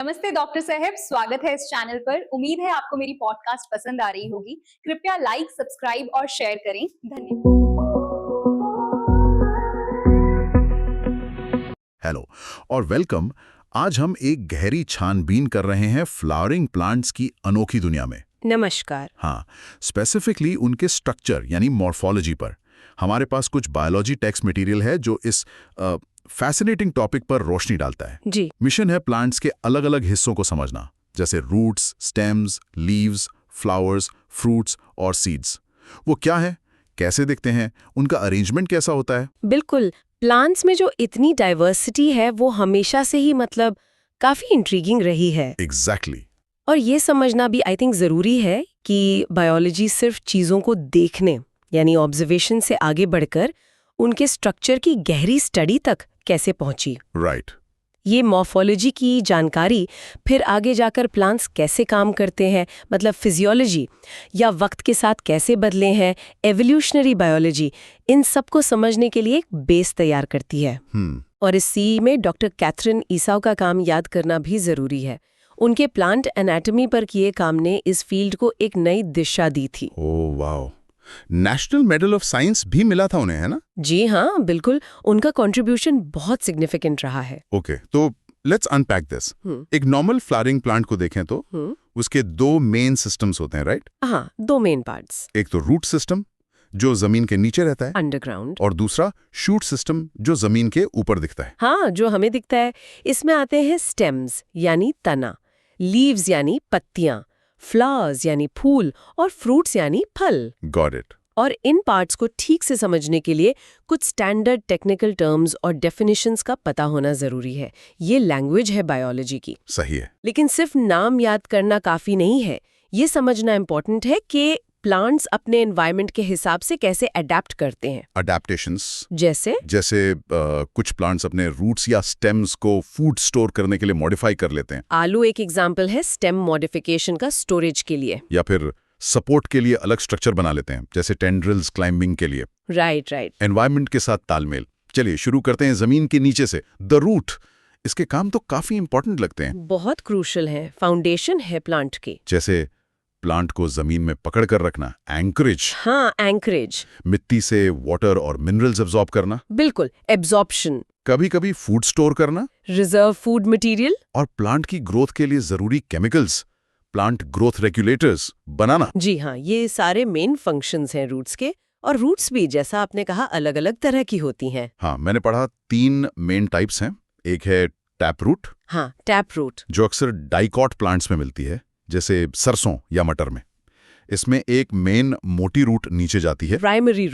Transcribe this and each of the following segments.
नमस्ते डॉक्टर साहब, स्वागत है इस चैनल पर। उम्मीद है आपको मेरी पॉडकास्ट पसंद आ रही होगी। कृपया लाइक, सब्सक्राइब और शेयर करें। धन्यवाद। हेलो और वेलकम। आज हम एक गहरी छानबीन कर रहे हैं फ्लावरिंग प्लांट्स की अनोखी दुनिया में। नमस्कार। हाँ, स्पेसिफिकली उनके स्ट्रक्चर यानी मॉर्फोलॉजी पर। हमारे पास कुछ बायोलॉजी टेक्स्ट मटेरियल है जो इस फैसिनेटिंग टॉपिक पर रोशनी डालता है। जी। मिशन है प्लांट्स के अलग अलग हिस्सों को समझना, जैसे roots, stems, leaves, flowers, fruits और सीड्स। वो क्या है, कैसे दिखते हैं, उनका अरेंजमेंट कैसा होता है। बिल्कुल, प्लांट्स में जो इतनी डाइवर्सिटी है वो हमेशा से ही काफी इंट्रीगिंग रही है। एग्जैक्टली। और ये समझना भी आई थिंक जरूरी है कि बायोलॉजी सिर्फ चीजों को देखने यानी ऑब्जर्वेशन से आगे बढ़कर उनके स्ट्रक्चर की गहरी स्टडी तक कैसे पहुंची। राइट। ये मॉर्फोलॉजी की जानकारी फिर आगे जाकर प्लांट्स कैसे काम करते हैं, फिजियोलॉजी या वक्त के साथ कैसे बदले हैं, एवोल्यूशनरी बायोलॉजी, इन सबको समझने के लिए एक बेस तैयार करती है। और इस सी में डॉक्टर कैथरीन ईसाव का काम याद करना भी जरूरी है। उनके प्लांट एनाटॉमी पर किए काम ने इस फील्ड को एक नई दिशा दी थी। Oh wow, national medal of science भी मिला था उन्हें, है ना? जी हाँ, बिल्कुल। उनका कंट्रीब्यूशन बहुत सिग्निफिकेंट रहा है। ओके, तो लेट्स अनपैक दिस। एक नॉर्मल फ्लावरिंग प्लांट को देखें तो उसके दो मेन सिस्टम्स होते हैं, राइट? हाँ, दो मेन पार्ट्स। एक तो रूट सिस्टम जो जमीन के नीचे रहता है, अंडरग्राउंड, और दूसरा शूट सिस्टम जो जमीन के ऊपर दिखता है। हाँ, जो हमें दिखता है। इसमें आते हैं स्टेम्स यानी तना, लीव्स यानी पत्तियां, फ्लावर्स यानी फूल और फ्रूट्स यानी फल। Got it. और इन पार्ट्स को ठीक से समझने के लिए कुछ स्टैंडर्ड टेक्निकल टर्म्स और डेफिनेशंस का पता होना जरूरी है। ये लैंग्वेज है बायोलॉजी की। सही है। लेकिन सिर्फ नाम याद करना काफी नहीं है। ये समझना इम्पोर्टेंट है कि प्लांट्स अपने एनवायरनमेंट के हिसाब से कैसे अडेप्ट करते हैं। अडेप्टेशंस जैसे कुछ प्लांट्स अपने रूट्स या स्टेम्स को फूड स्टोर करने के लिए मॉडिफाई कर लेते हैं। आलू एक एग्जाम्पल है स्टेम मॉडिफिकेशन का स्टोरेज के लिए। या फिर सपोर्ट के लिए अलग स्ट्रक्चर बना लेते हैं, जैसे टेंड्रिल्स क्लाइंबिंग के लिए। राइट। एनवायरनमेंट के साथ तालमेल। चलिए शुरू करते हैं जमीन के नीचे से। The root. इसके काम तो काफी इंपॉर्टेंट लगते हैं। बहुत क्रूशल है, फाउंडेशन है प्लांट की। जैसे प्लांट को जमीन में पकड़ कर रखना, एंकरेज। हाँ, एंकरेज। मिट्टी से वाटर और मिनरल्स एब्जॉर्ब करना। बिल्कुल, एब्जॉर्प्शन। कभी कभी फूड स्टोर करना, रिजर्व फूड मटेरियल। और प्लांट की ग्रोथ के लिए जरूरी केमिकल्स, प्लांट ग्रोथ रेगुलेटर्स बनाना। जी हाँ, ये सारे मेन फंक्शंस हैं रूट्स के। और रूट्स भी, जैसा आपने कहा, अलग अलग तरह की होती हैं। हाँ, मैंने पढ़ा 3 मेन टाइप्स हैं। एक है टैप रूट। हाँ, टैप रूट, जो अक्सर डाइकॉट प्लांट्स में मिलती है, जैसे सरसों या मटर में। इसमें एक मेन मोटी रूट नीचे जाती है, प्राइमरी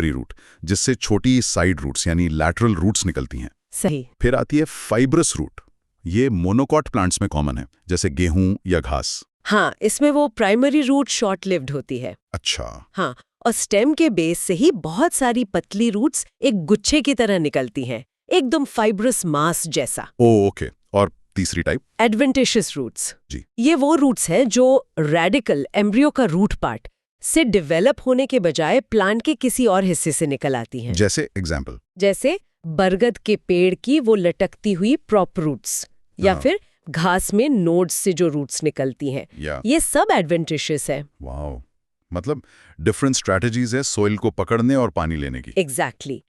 रूट, जिससे छोटी साइड रूट्स यानी लैटरल रूट्स निकलती हैं। सही। फिर आती है फाइब्रस रूट। ये मोनोकॉट प्लांट्स में कॉमन है, जैसे गेहूं या घास। हाँ, इसमें वो प्राइमरी रूट शॉर्ट लिव्ड होती है। अच्छा। हाँ, और स्टेम के बेस से ही बहुत सारी पतली रूट्स एक गुच्छे की तरह निकलती हैं, एकदम फाइब्रस मास जैसा। ओके। और तीसरी टाइप एडवेंटिशियस रूट्स। जी। ये वो रूट्स हैं जो रेडिकल एम्ब्रियो का रूट पार्ट से डेवलप होने के बजाय प्लांट के किसी और हिस्से से निकल आती हैं। जैसे एग्जाम्पल, जैसे बरगद के पेड़ की वो लटकती हुई प्रॉप रूट्स, या फिर घास में नोड्स से जो रूट्स निकलती हैं। ये सब एडवेंटिशियस है। वाओ, मतलब डिफरेंट स्ट्रैटेजीज है सोइल को पकड़ने और पानी लेने की। एग्जैक्टली।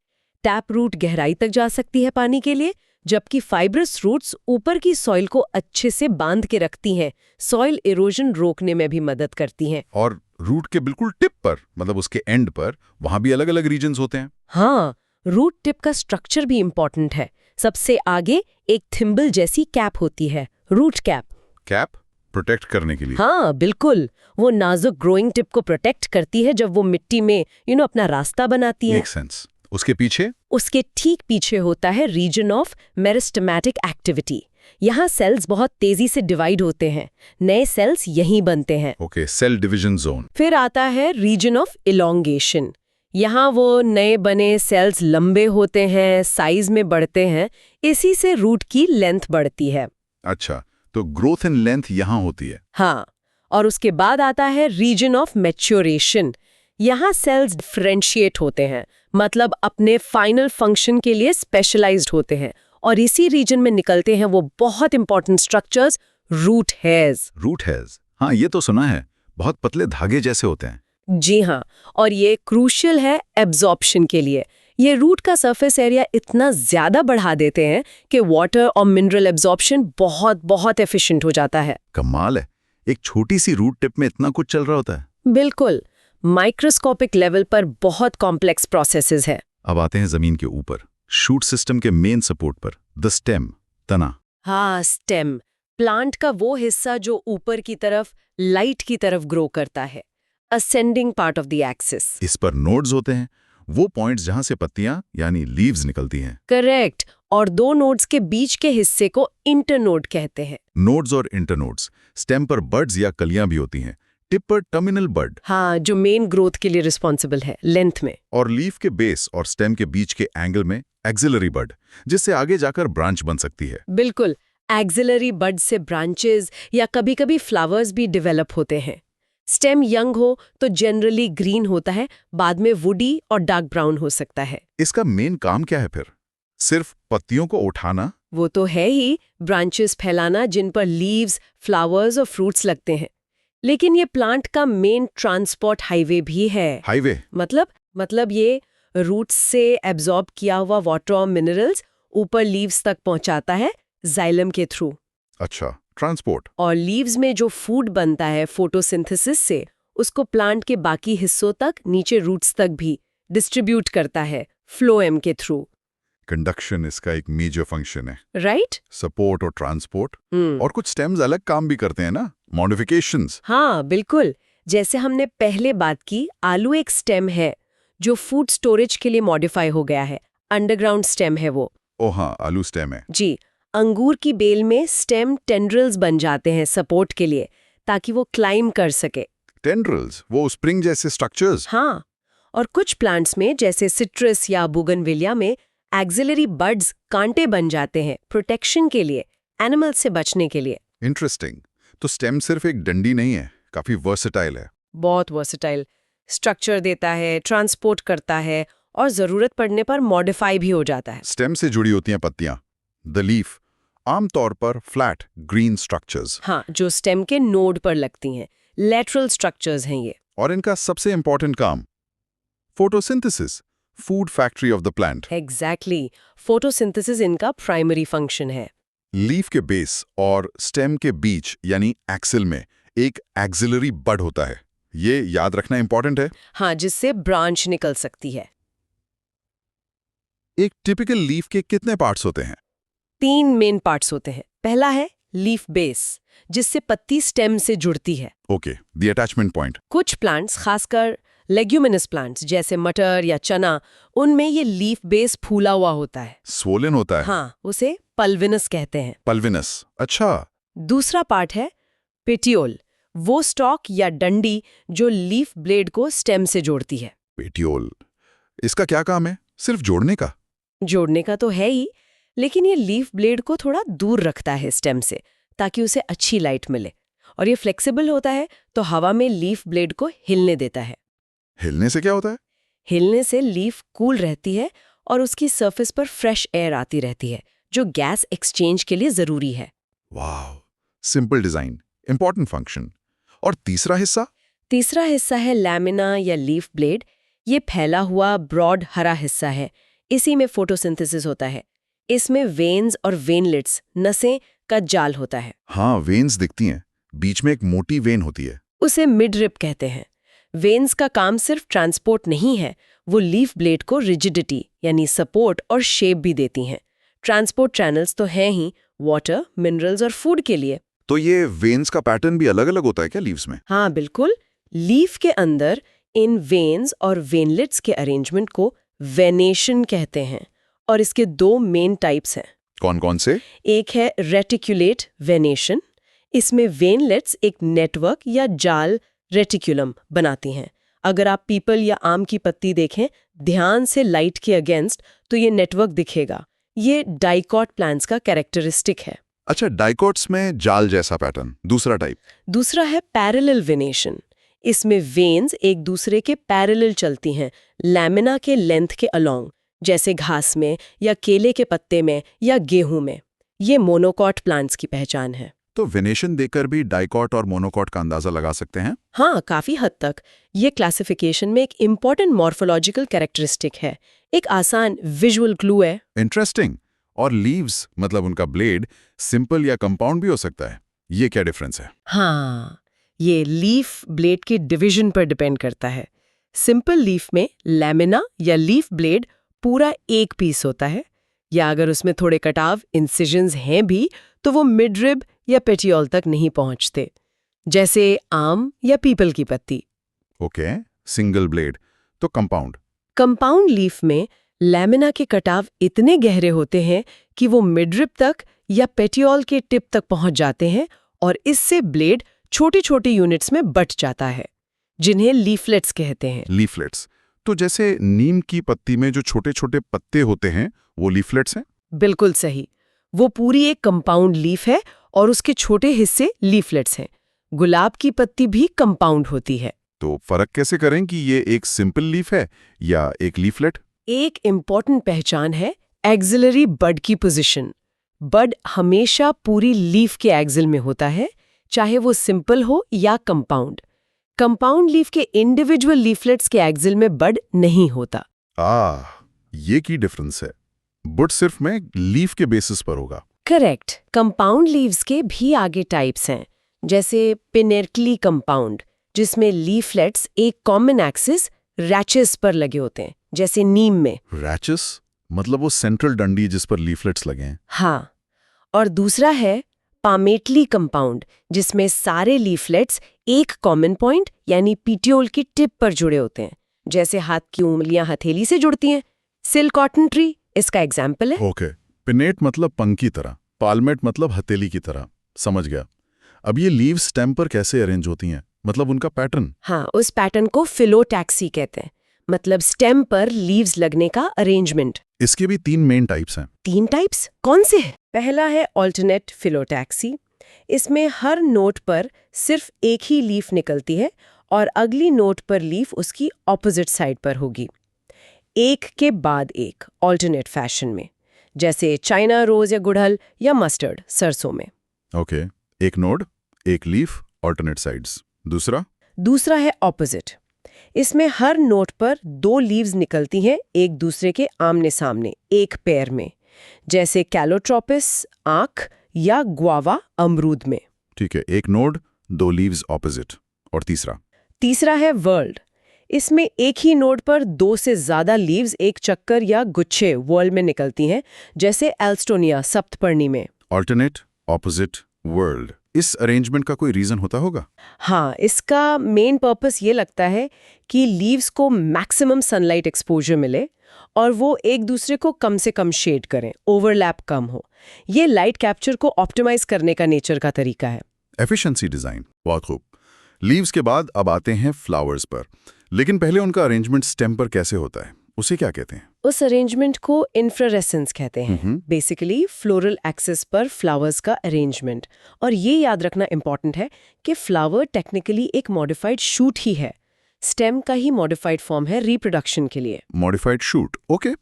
टैप रूट गहराई तक जा सकती है पानी के लिए, जबकि फाइब्रस रूट्स ऊपर की सॉइल को अच्छे से बांध के रखती हैं, सॉइल इरोजन रोकने में भी मदद करती हैं। और रूट के बिल्कुल टिप पर, मतलब उसके एंड पर, वहां भी अलग अलग रीजन्स होते हैं। हाँ, रूट टिप का स्ट्रक्चर भी इम्पोर्टेंट है। सबसे आगे एक थिम्बल जैसी कैप होती है, रूट कैप। कैप प्रोटेक्ट करने के लिए। हाँ, बिल्कुल। वो नाजुक ग्रोइंग टिप को प्रोटेक्ट करती है जब वो मिट्टी में अपना रास्ता बनाती है। Make sense. उसके पीछे? उसके ठीक पीछे होता है रीजन ऑफ मेरिस्टेमेटिक एक्टिविटी। यहाँ सेल्स बहुत तेजी से डिवाइड होते हैं, नए सेल्स यहीं बनते हैं। Okay, cell division zone. फिर आता है रीजन ऑफ इलोंगेशन। यहाँ वो नए बने सेल्स लंबे होते हैं, साइज में बढ़ते हैं, इसी से रूट की लेंथ बढ़ती है। अच्छा, तो ग्रोथ एंड लेंथ यहाँ होती है। हाँ, और उसके बाद आता है रीजन ऑफ मैच्योरेशन। यहाँ सेल्स डिफरेंशिएट होते हैं, मतलब अपने फाइनल फंक्शन के लिए स्पेशलाइज्ड होते हैं और इसी रीजन में निकलते हैं वो बहुत important structures, root hairs. Root hairs, हाँ ये तो सुना है, बहुत पतले धागे जैसे होते हैं। जी हाँ, और ये क्रूशियल है एब्जॉर्प्शन के लिए। ये रूट का सरफेस एरिया इतना ज्यादा बढ़ा देते हैं कि वाटर और मिनरल एब्जॉर्प्शन बहुत बहुत एफिशिएंट हो जाता है। कमाल है, एक छोटी सी रूट टिप में इतना कुछ चल रहा होता है। बिल्कुल, माइक्रोस्कोपिक लेवल पर बहुत कॉम्प्लेक्स प्रोसेसेस है। अब आते हैं जमीन के ऊपर, शूट सिस्टम के मेन सपोर्ट पर, द स्टेम, तना। हाँ, स्टेम, प्लांट का वो हिस्सा जो ऊपर की तरफ, लाइट की तरफ ग्रो करता है, ascending part of the axis. इस पर नोड्स होते हैं, वो पॉइंट्स जहां से पत्तियां यानी लीव्स निकलती हैं। करेक्ट, और दो नोड्स के बीच के हिस्से को इंटरनोड कहते हैं। नोड्स और इंटरनोड्स, स्टेम पर बड्स या कलियां भी होती हैं, टिप पर टर्मिनल बड। हाँ, जो मेन ग्रोथ के लिए रिस्पॉन्सिबल है, लेंथ में। और लीफ के बेस और स्टेम के बीच के एंगल में एक्सिलरी बड, जिससे आगे जाकर ब्रांच बन सकती है। बिल्कुल, एक्सिलरी बड से ब्रांचेस या कभी-कभी फ्लावर्स भी डेवलप होते हैं। स्टेम यंग हो तो जनरली ग्रीन होता है, बाद में वुडी और डार्क ब्राउन हो सकता है। इसका मेन काम क्या है फिर? सिर्फ पत्तियों को उठाना? वो तो है ही, ब्रांचेस फैलाना जिन पर लीव्स, फ्लावर्स और फ्रूट्स लगते हैं। लेकिन ये प्लांट का मेन ट्रांसपोर्ट हाईवे भी है। हाईवे मतलब ये रूट्स से एब्जॉर्ब किया हुआ वाटर और मिनरल्स ऊपर लीव्स तक पहुंचाता है जाइलम के थ्रू। अच्छा, ट्रांसपोर्ट। और लीव्स में जो फूड बनता है फोटोसिंथेसिस से, उसको प्लांट के बाकी हिस्सों तक, नीचे रूट्स तक भी डिस्ट्रीब्यूट करता है फ्लोएम के थ्रू। कंडक्शन इसका एक मेजर फंक्शन है। राइट? सपोर्ट और ट्रांसपोर्ट। और कुछ स्टेम्स अलग काम भी करते हैं ना, मॉडिफिकेशंस। हाँ बिल्कुल, जैसे हमने पहले बात की, आलू एक स्टेम है जो फूड स्टोरेज के लिए मॉडिफाई हो गया है, अंडरग्राउंड स्टेम है वो। ओ हाँ, आलू स्टेम है। जी, अंगूर की बेल में स्टेम टेंड्रिल्स बन जाते हैं सपोर्ट के लिए, ताकि वो क्लाइम कर सके। टेंड्रिल्स, वो स्प्रिंग जैसे स्ट्रक्चर्स। हाँ, और कुछ प्लांट्स में जैसे सिट्रस या बुगनविलिया में एक्सिलरी बड्स कांटे बन जाते हैं प्रोटेक्शन के लिए, एनिमल्स से बचने के लिए। इंटरेस्टिंग। तो स्टेम सिर्फ एक डंडी नहीं है, काफी वर्सेटाइल है। बहुत वर्सेटाइल, स्ट्रक्चर देता है, ट्रांसपोर्ट करता है और जरूरत पड़ने पर मॉडिफाई भी हो जाता है। स्टेम से जुड़ी होती हैं पत्तियां, द लीफ, आमतौर पर फ्लैट ग्रीन स्ट्रक्चर्स। हाँ, जो स्टेम के नोड पर लगती हैं, लेटरल स्ट्रक्चर्स हैं ये। और इनका सबसे इंपॉर्टेंट काम, photosynthesis, food factory of the plant. Exactly, photosynthesis इनका प्राइमरी फंक्शन है। लीफ के बेस और स्टेम के बीच यानी एक्सिल में एक एक्सिलरी बड होता है, ये याद रखना इंपॉर्टेंट है। हाँ, जिससे ब्रांच निकल सकती है। एक टिपिकल लीफ के कितने पार्ट्स होते हैं? 3 मेन पार्ट्स होते हैं। पहला है लीफ बेस, जिससे पत्ती स्टेम से जुड़ती है। Okay, the attachment point. कुछ प्लांट्स, खासकर लेग्यूमिनस प्लांट्स जैसे मटर या चना, उनमें ये लीफ बेस फूला हुआ होता है, स्वोलन होता है। हाँ, उसे पल्विनस कहते हैं। पल्विनस, अच्छा। दूसरा पार्ट है पेटियोल, वो स्टॉक या डंडी जो लीफ ब्लेड को स्टेम से जोड़ती है। पेटियोल, इसका क्या काम है? सिर्फ जोड़ने का? जोड़ने का तो है ही, लेकिन ये लीफ ब्लेड को थोड़ा दूर रखता है स्टेम से, ताकि उसे अच्छी लाइट मिले। और ये फ्लेक्सिबल होता है, तो हवा में लीफ ब्लेड को हिलने देता है। हिलने से क्या होता है? हिलने से लीफ कूल रहती है और उसकी सरफेस पर फ्रेश एयर आती रहती है, जो गैस एक्सचेंज के लिए जरूरी है। वाह, सिंपल डिजाइन, इंपॉर्टेंट फंक्शन। और तीसरा हिस्सा? तीसरा हिस्सा है लैमिना या लीफ ब्लेड। ये फैला हुआ ब्रॉड हरा हिस्सा है, इसी में फोटोसिंथेसिस होता है। इसमें वेन्स और वेनलेट्स, नसें का जाल होता है। हाँ, वेन्स दिखती हैं, बीच में एक मोटी वेन होती है। उसे मिडरिप कहते हैं। वेन्स का काम सिर्फ ट्रांसपोर्ट नहीं है, वो लीफ ब्लेड को रिजिडिटी यानी सपोर्ट और शेप भी देती हैं। ट्रांसपोर्ट चैनल्स तो हैं ही वाटर, मिनरल्स और फूड के लिए। तो ये वेन्स का पैटर्न भी अलग अलग होता है क्या लीव्स में? हाँ बिल्कुल, लीफ के अंदर इन वेन्स और वेनलेट्स के अरेंजमेंट को वेनेशन कहते हैं, और इसके 2 मेन टाइप्स हैं। कौन कौन से? एक है रेटिकुलेट वेनेशन, इसमें वेनलेट्स एक नेटवर्क या जाल रेटिकुलम बनाती हैं। अगर आप पीपल या आम की पत्ती देखें ध्यान से लाइट के अगेंस्ट, तो ये नेटवर्क दिखेगा। ये डाइकॉट प्लांट्स का कैरेक्टरिस्टिक है। अच्छा, डाइकॉट्स में जाल जैसा पैटर्न। दूसरा टाइप? दूसरा है पैरेलल वेनेशन। इसमें वेन्स एक दूसरे के पैरेलल चलती हैं, लैमिना के लेंथ के अलोंग, जैसे घास में या केले के पत्ते में या गेहूं में। ये मोनोकॉट प्लांट्स की पहचान है। तो वेनेशन देखकर भी डाइकॉट और मोनोकॉट का अंदाजा लगा सकते हैं? हाँ, काफी हद तक। ये क्लासिफिकेशन में एक इम्पॉर्टेंट मॉर्फोलॉजिकल कैरेक्टरिस्टिक है, एक आसान विजुअल क्लू है। इंटरेस्टिंग। और लीव्स मतलब उनका ब्लेड सिंपल या कंपाउंड भी हो सकता है। ये क्या डिफरेंस है? हाँ, ये लीफ ब्लेड के डिवीजन पर डिपेंड करता है। सिंपल लीफ में लैमिना या लीफ ब्लेड पूरा एक पीस होता है, या अगर उसमें थोड़े कटाव इंसिजन्स हैं भी तो वो मिडरिब या पेटियोल तक नहीं पहुंचते, जैसे आम या पीपल की पत्ती। Okay, single blade. तो कंपाउंड लीफ में लैमिना के कटाव इतने गहरे होते हैं कि वो मिडरिब तक या पेटियोल के टिप तक पहुंच जाते हैं, और इससे ब्लेड छोटे छोटे यूनिट्स में बट जाता है, जिन्हें लीफलेट्स कहते हैं। लीफलेट्स। तो जैसे नीम की पत्ती में जो छोटे छोटे पत्ते होते हैं वो लीफलेट्स हैं? बिल्कुल सही। वो पूरी एक कंपाउंड लीफ है और उसके छोटे हिस्से लीफलेट्स हैं। गुलाब की पत्ती भी कंपाउंड होती है। तो फर्क कैसे करें कि ये एक सिंपल लीफ है या एक लीफलेट? एक इम्पॉर्टेंट पहचान है एक्सिलरी बड की पोजीशन। बड हमेशा पूरी लीफ के एक्सिल में होता है, चाहे वो सिंपल हो या कंपाउंड। कंपाउंड लीफ के इंडिविजुअल लीफलेट्स के एक्सिल में बड नहीं होता। ये की डिफरेंस है। बुड सिर्फ में लीफ के बेसिस पर होगा। करेक्ट। कंपाउंड लीव्स के भी आगे टाइप्स हैं, जैसे पिनेर्कली कंपाउंड, जिसमें लीफलेट्स एक कॉमन एक्सिस रैचेस पर लगे होते हैं, जैसे नीम में। रैचेस मतलब वो सेंट्रल डंडी जिस पर लीफलेट्स लगे हैं। हाँ। और दूसरा है पामेटली कंपाउंड, जिसमें सारे लीफलेट्स एक कॉमन पॉइंट यानी पीटियोल की टिप पर जुड़े होते हैं, जैसे हाथ की उंगलियां हथेली से जुड़ती हैं। सिल्क कॉटन ट्री इसका एग्जाम्पल है। ओके। पिनेट मतलब पंख की तरह, पाल्मेट मतलब हथेली की तरह। समझ गया। अब ये लीव्स स्टेम पर कैसे अरेंज होती हैं, मतलब उनका पैटर्न? हाँ, उस पैटर्न को फिलोटैक्सी कहते हैं, मतलब स्टेम पर लीव्स लगने का अरेंजमेंट। इसके भी 3 मेन टाइप्स हैं। 3 टाइप्स कौन से हैं? पहला है ऑल्टरनेट फिलोटैक्सी। इसमें हर नोट पर सिर्फ एक ही लीफ निकलती है और अगली नोट पर लीफ उसकी ऑपोजिट साइड पर होगी, एक के बाद एक ऑल्टरनेट फैशन में, जैसे चाइना रोज या गुड़हल या मस्टर्ड सरसों में। ओके, एक नोड, एक लीफ, ऑल्टरनेट साइड्स। दूसरा है ऑपोजिट। इसमें हर नोट पर 2 लीव्स निकलती हैं एक दूसरे के आमने सामने एक पेयर में, जैसे कैलोट्रोपिस आंख या ग्वावा अमरूद में। ठीक है, एक नोड, 2 लीव्स ऑपोजिट। और तीसरा है वर्ल्ड। इसमें एक ही नोड पर 2 से ज्यादा लीव्स एक चक्कर या गुच्छे वर्ल्ड में निकलती हैं, जैसे एल्स्टोनिया सप्तपर्णी में। Alternate, opposite, world. इस अरेंजमेंट का कोई रीजन होता होगा? हाँ, इसका मेन पर्पस ये लगता है कि लीव्स को मैक्सिमम सनलाइट एक्सपोजर मिले और वो एक दूसरे को कम से कम शेड करें, ओवरलैप कम हो। ये लाइट कैप्चर को ऑप्टिमाइज करने का नेचर का तरीका है। Efficiency design. बहुत खूब। लीव्स के बाद अब आते हैं फ्लावर्स पर, लेकिन पहले उनका अरेंजमेंट स्टेम पर कैसे होता है, उसे क्या कहते हैं? उस अरेंजमेंट को इन्फ्लोरेसेंस कहते हैं। बेसिकली फ्लोरल एक्सिस पर फ्लावर्स का अरेंजमेंट। और ये याद रखना इंपॉर्टेंट है कि फ्लावर टेक्निकली एक मॉडिफाइड शूट ही है, स्टेम का ही मॉडिफाइड फॉर्म है रिप्रोडक्शन के लिए। Modified shoot, okay.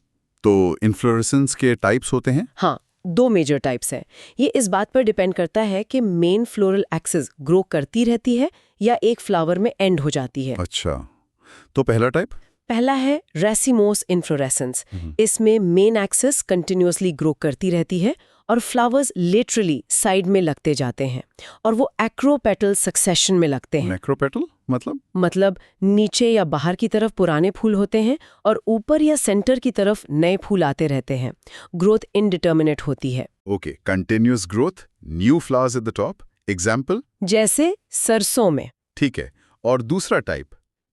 तो इन्फ्लोरेसेंस के टाइप्स होते हैं? हाँ, 2 मेजर टाइप्स हैं। ये इस बात पर डिपेंड करता है कि मेन फ्लोरल एक्सिस ग्रो करती रहती है या एक फ्लावर में एंड हो जाती है। अच्छा, तो पहला है रेसिमोस इन्फ्लोरेसेंस। इसमें मेन एक्सिस कंटिन्यूअसली ग्रो करती रहती है और फ्लावर्स लिटरली साइड में लगते जाते हैं, और वो एक्रोपेटल सक्सेशन में लगते हैं। एक्रोपेटल मतलब नीचे या बाहर की तरफ पुराने फूल होते हैं और ऊपर या सेंटर की तरफ नए फूल आते रहते हैं। ग्रोथ इनडिटर्मिनेट होती है। Okay, continuous growth, new flowers at the top. Example? जैसे सरसों में। ठीक है। और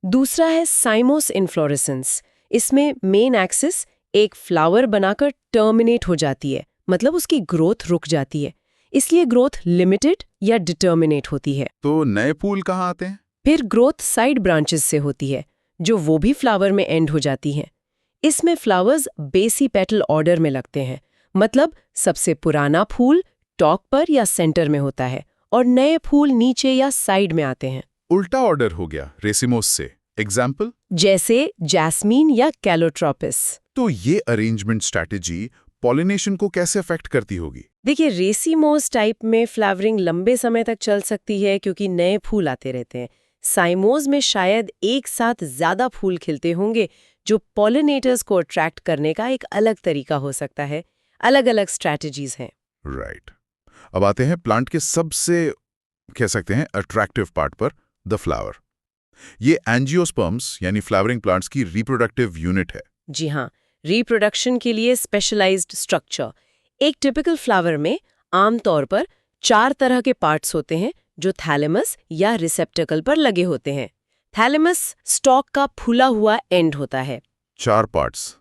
दूसरा है साइमोस इन्फ्लोरेसेंस। इसमें मेन एक्सिस एक फ्लावर बनाकर टर्मिनेट हो जाती है, मतलब उसकी ग्रोथ रुक जाती है, इसलिए ग्रोथ लिमिटेड या डिटर्मिनेट होती है। तो नए फूल कहाँ आते हैं? फिर ग्रोथ साइड ब्रांचेस से होती है, जो वो भी फ्लावर में एंड हो जाती हैं। इसमें फ्लावर्स बेसी पेटल ऑर्डर में लगते हैं, मतलब सबसे पुराना फूल टॉप पर या सेंटर में होता है और नए फूल नीचे या साइड में आते हैं। उल्टा ऑर्डर हो गया रेसिमोस से। एग्जाम्पल? जैसे जैस्मीन या कैलोट्रोपिस। तो ये अरेंजमेंट स्ट्रैटेजी पॉलिनेशन को कैसे अफेक्ट करती होगी? देखिए, रेसीमोस टाइप में फ्लावरिंग लंबे समय तक चल सकती है क्योंकि नए फूल आते रहते हैं। साइमोस में शायद एक साथ ज्यादा फूल खिलते होंगे, जो पॉलिनेटर्स को अट्रैक्ट करने का एक अलग तरीका हो सकता है। अलग अलग स्ट्रैटेजीज हैं। राइट। अब आते हैं प्लांट के सबसे, कह सकते हैं, अट्रैक्टिव पार्ट पर, द फ्लावर। ये एंजियोस्पर्म्स यानी फ्लावरिंग प्लांट्स की रिप्रोडक्टिव यूनिट है। जी हाँ, रिप्रोडक्शन के लिए स्पेशलाइज्ड स्ट्रक्चर। एक टिपिकल फ्लावर में आमतौर पर 4 तरह के पार्ट्स होते हैं जो थैलेमस या रिसेप्टेकल पर लगे होते हैं। थैलेमस स्टॉक का फूला हुआ एंड होता है। 4 पार्ट्स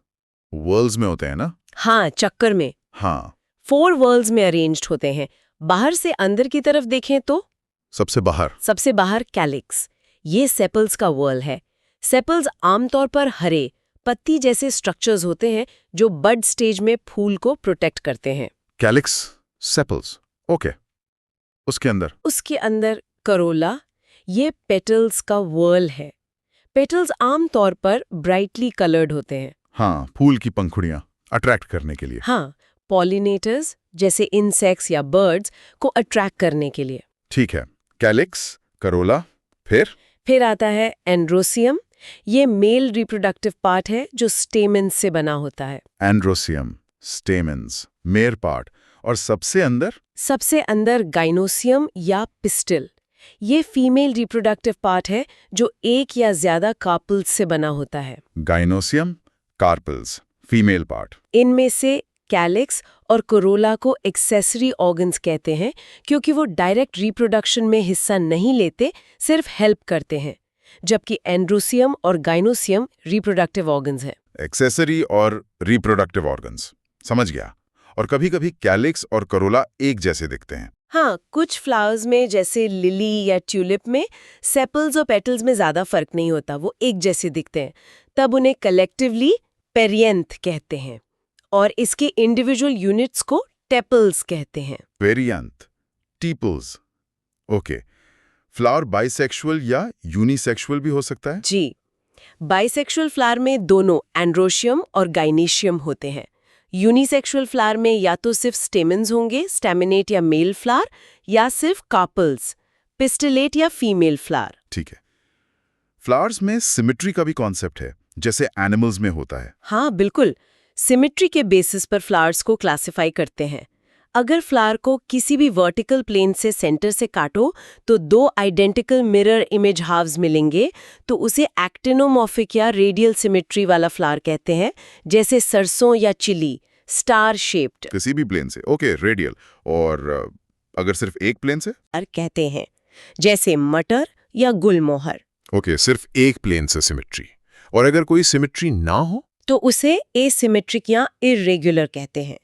वर्ल्स में होते हैं ना? हाँ, चक्कर में। हाँ। 4 वर्ल्स में अरेंज्ड होते हैं। बाहर से अंदर की तरफ देखें तो सबसे बाहर कैलिक्स। ये सेपल्स का वर्ल है। सेपल्स आमतौर पर हरे पत्ती जैसे स्ट्रक्चर्स होते हैं जो बड स्टेज में फूल को प्रोटेक्ट करते हैं। Calyx, sepals, okay. उसके अंदर करोला, ये पेटल्स का वर्ल है। पेटल्स आमतौर पर ब्राइटली कलर्ड होते हैं। हाँ, फूल की पंखुड़ियां अट्रैक्ट करने के लिए। हाँ, पॉलिनेटर्स जैसे इंसेक्ट्स या बर्ड्स को अट्रैक्ट करने के लिए। ठीक है, कैलिक्स, करोला, फिर आता है एंड्रोसियम। ये मेल रिप्रोडक्टिव पार्ट है जो स्टेमेंस से बना होता है। एंड्रोसियम, स्टेमेंस, मेयर पार्ट, और सबसे अंदर गाइनोसियम या पिस्टिल। ये फीमेल रिप्रोडक्टिव पार्ट है जो एक या ज्यादा कार्पल्स से बना होता है। Gynoecium, carpels, female part. इनमें से कैलिक्स और कोरोला को एक्सेसरी ऑर्गन्स कहते हैं क्योंकि वो डायरेक्ट रिप्रोडक्शन में हिस्सा नहीं लेते, सिर्फ हेल्प करते हैं, जबकि एंड्रोसियम और गाइनोसियम रिप्रोडक्टिव ऑर्गन्स हैं। एक्सेसरी और रिप्रोडक्टिव ऑर्गन्स, समझ गया। और कभी-कभी कैलिक्स और करोला एक जैसे दिखते हैं। हाँ, कुछ फ्लावर्स में जैसे लिली या ट्यूलिप में सेपल्स और पेटल्स में ज्यादा फर्क नहीं होता, वो एक जैसे दिखते हैं। तब उन्हें कलेक्टिवली पेरियंथ कहते हैं और इसके इंडिविजुअल यूनिट्स को टेपल्स कहते हैं। Perianth, tepals, okay. Flower bisexual या यूनिसेक्सुअल भी हो सकता है? जी, बाइसेक्सुअल फ्लावर में दोनों एंड्रोशियम और गाइनेशियम होते हैं। यूनिसेक्सुअल फ्लावर में या तो सिर्फ स्टेमेंस होंगे, स्टैमिनेट या मेल फ्लावर, या सिर्फ कार्पल्स, पिस्टिलेट या फीमेल फ्लावर। ठीक है। फ्लावर्स में सिमेट्री का भी कॉन्सेप्ट है, जैसे एनिमल्स में होता है। हाँ, बिल्कुल। सिमेट्री के बेसिस पर फ्लावर्स को क्लासिफाई करते हैं। अगर फ्लावर को किसी भी वर्टिकल प्लेन से सेंटर से काटो तो 2 आइडेंटिकल मिरर इमेज हाफ्स मिलेंगे, तो उसे एक्टिनोमॉर्फिक या रेडियल सिमेट्री वाला फ्लावर कहते हैं, जैसे सरसों या चिली, स्टार शेप्ड। किसी भी प्लेन से, ओके, रेडियल। और अगर सिर्फ एक प्लेन से? कहते हैं, जैसे मटर या गुलमोहर। ओके, सिर्फ एक प्लेन से सिमेट्री। और अगर कोई सिमेट्री ना हो तो उसे एसिमेट्रिक या इर्रेगुलर कहते हैं।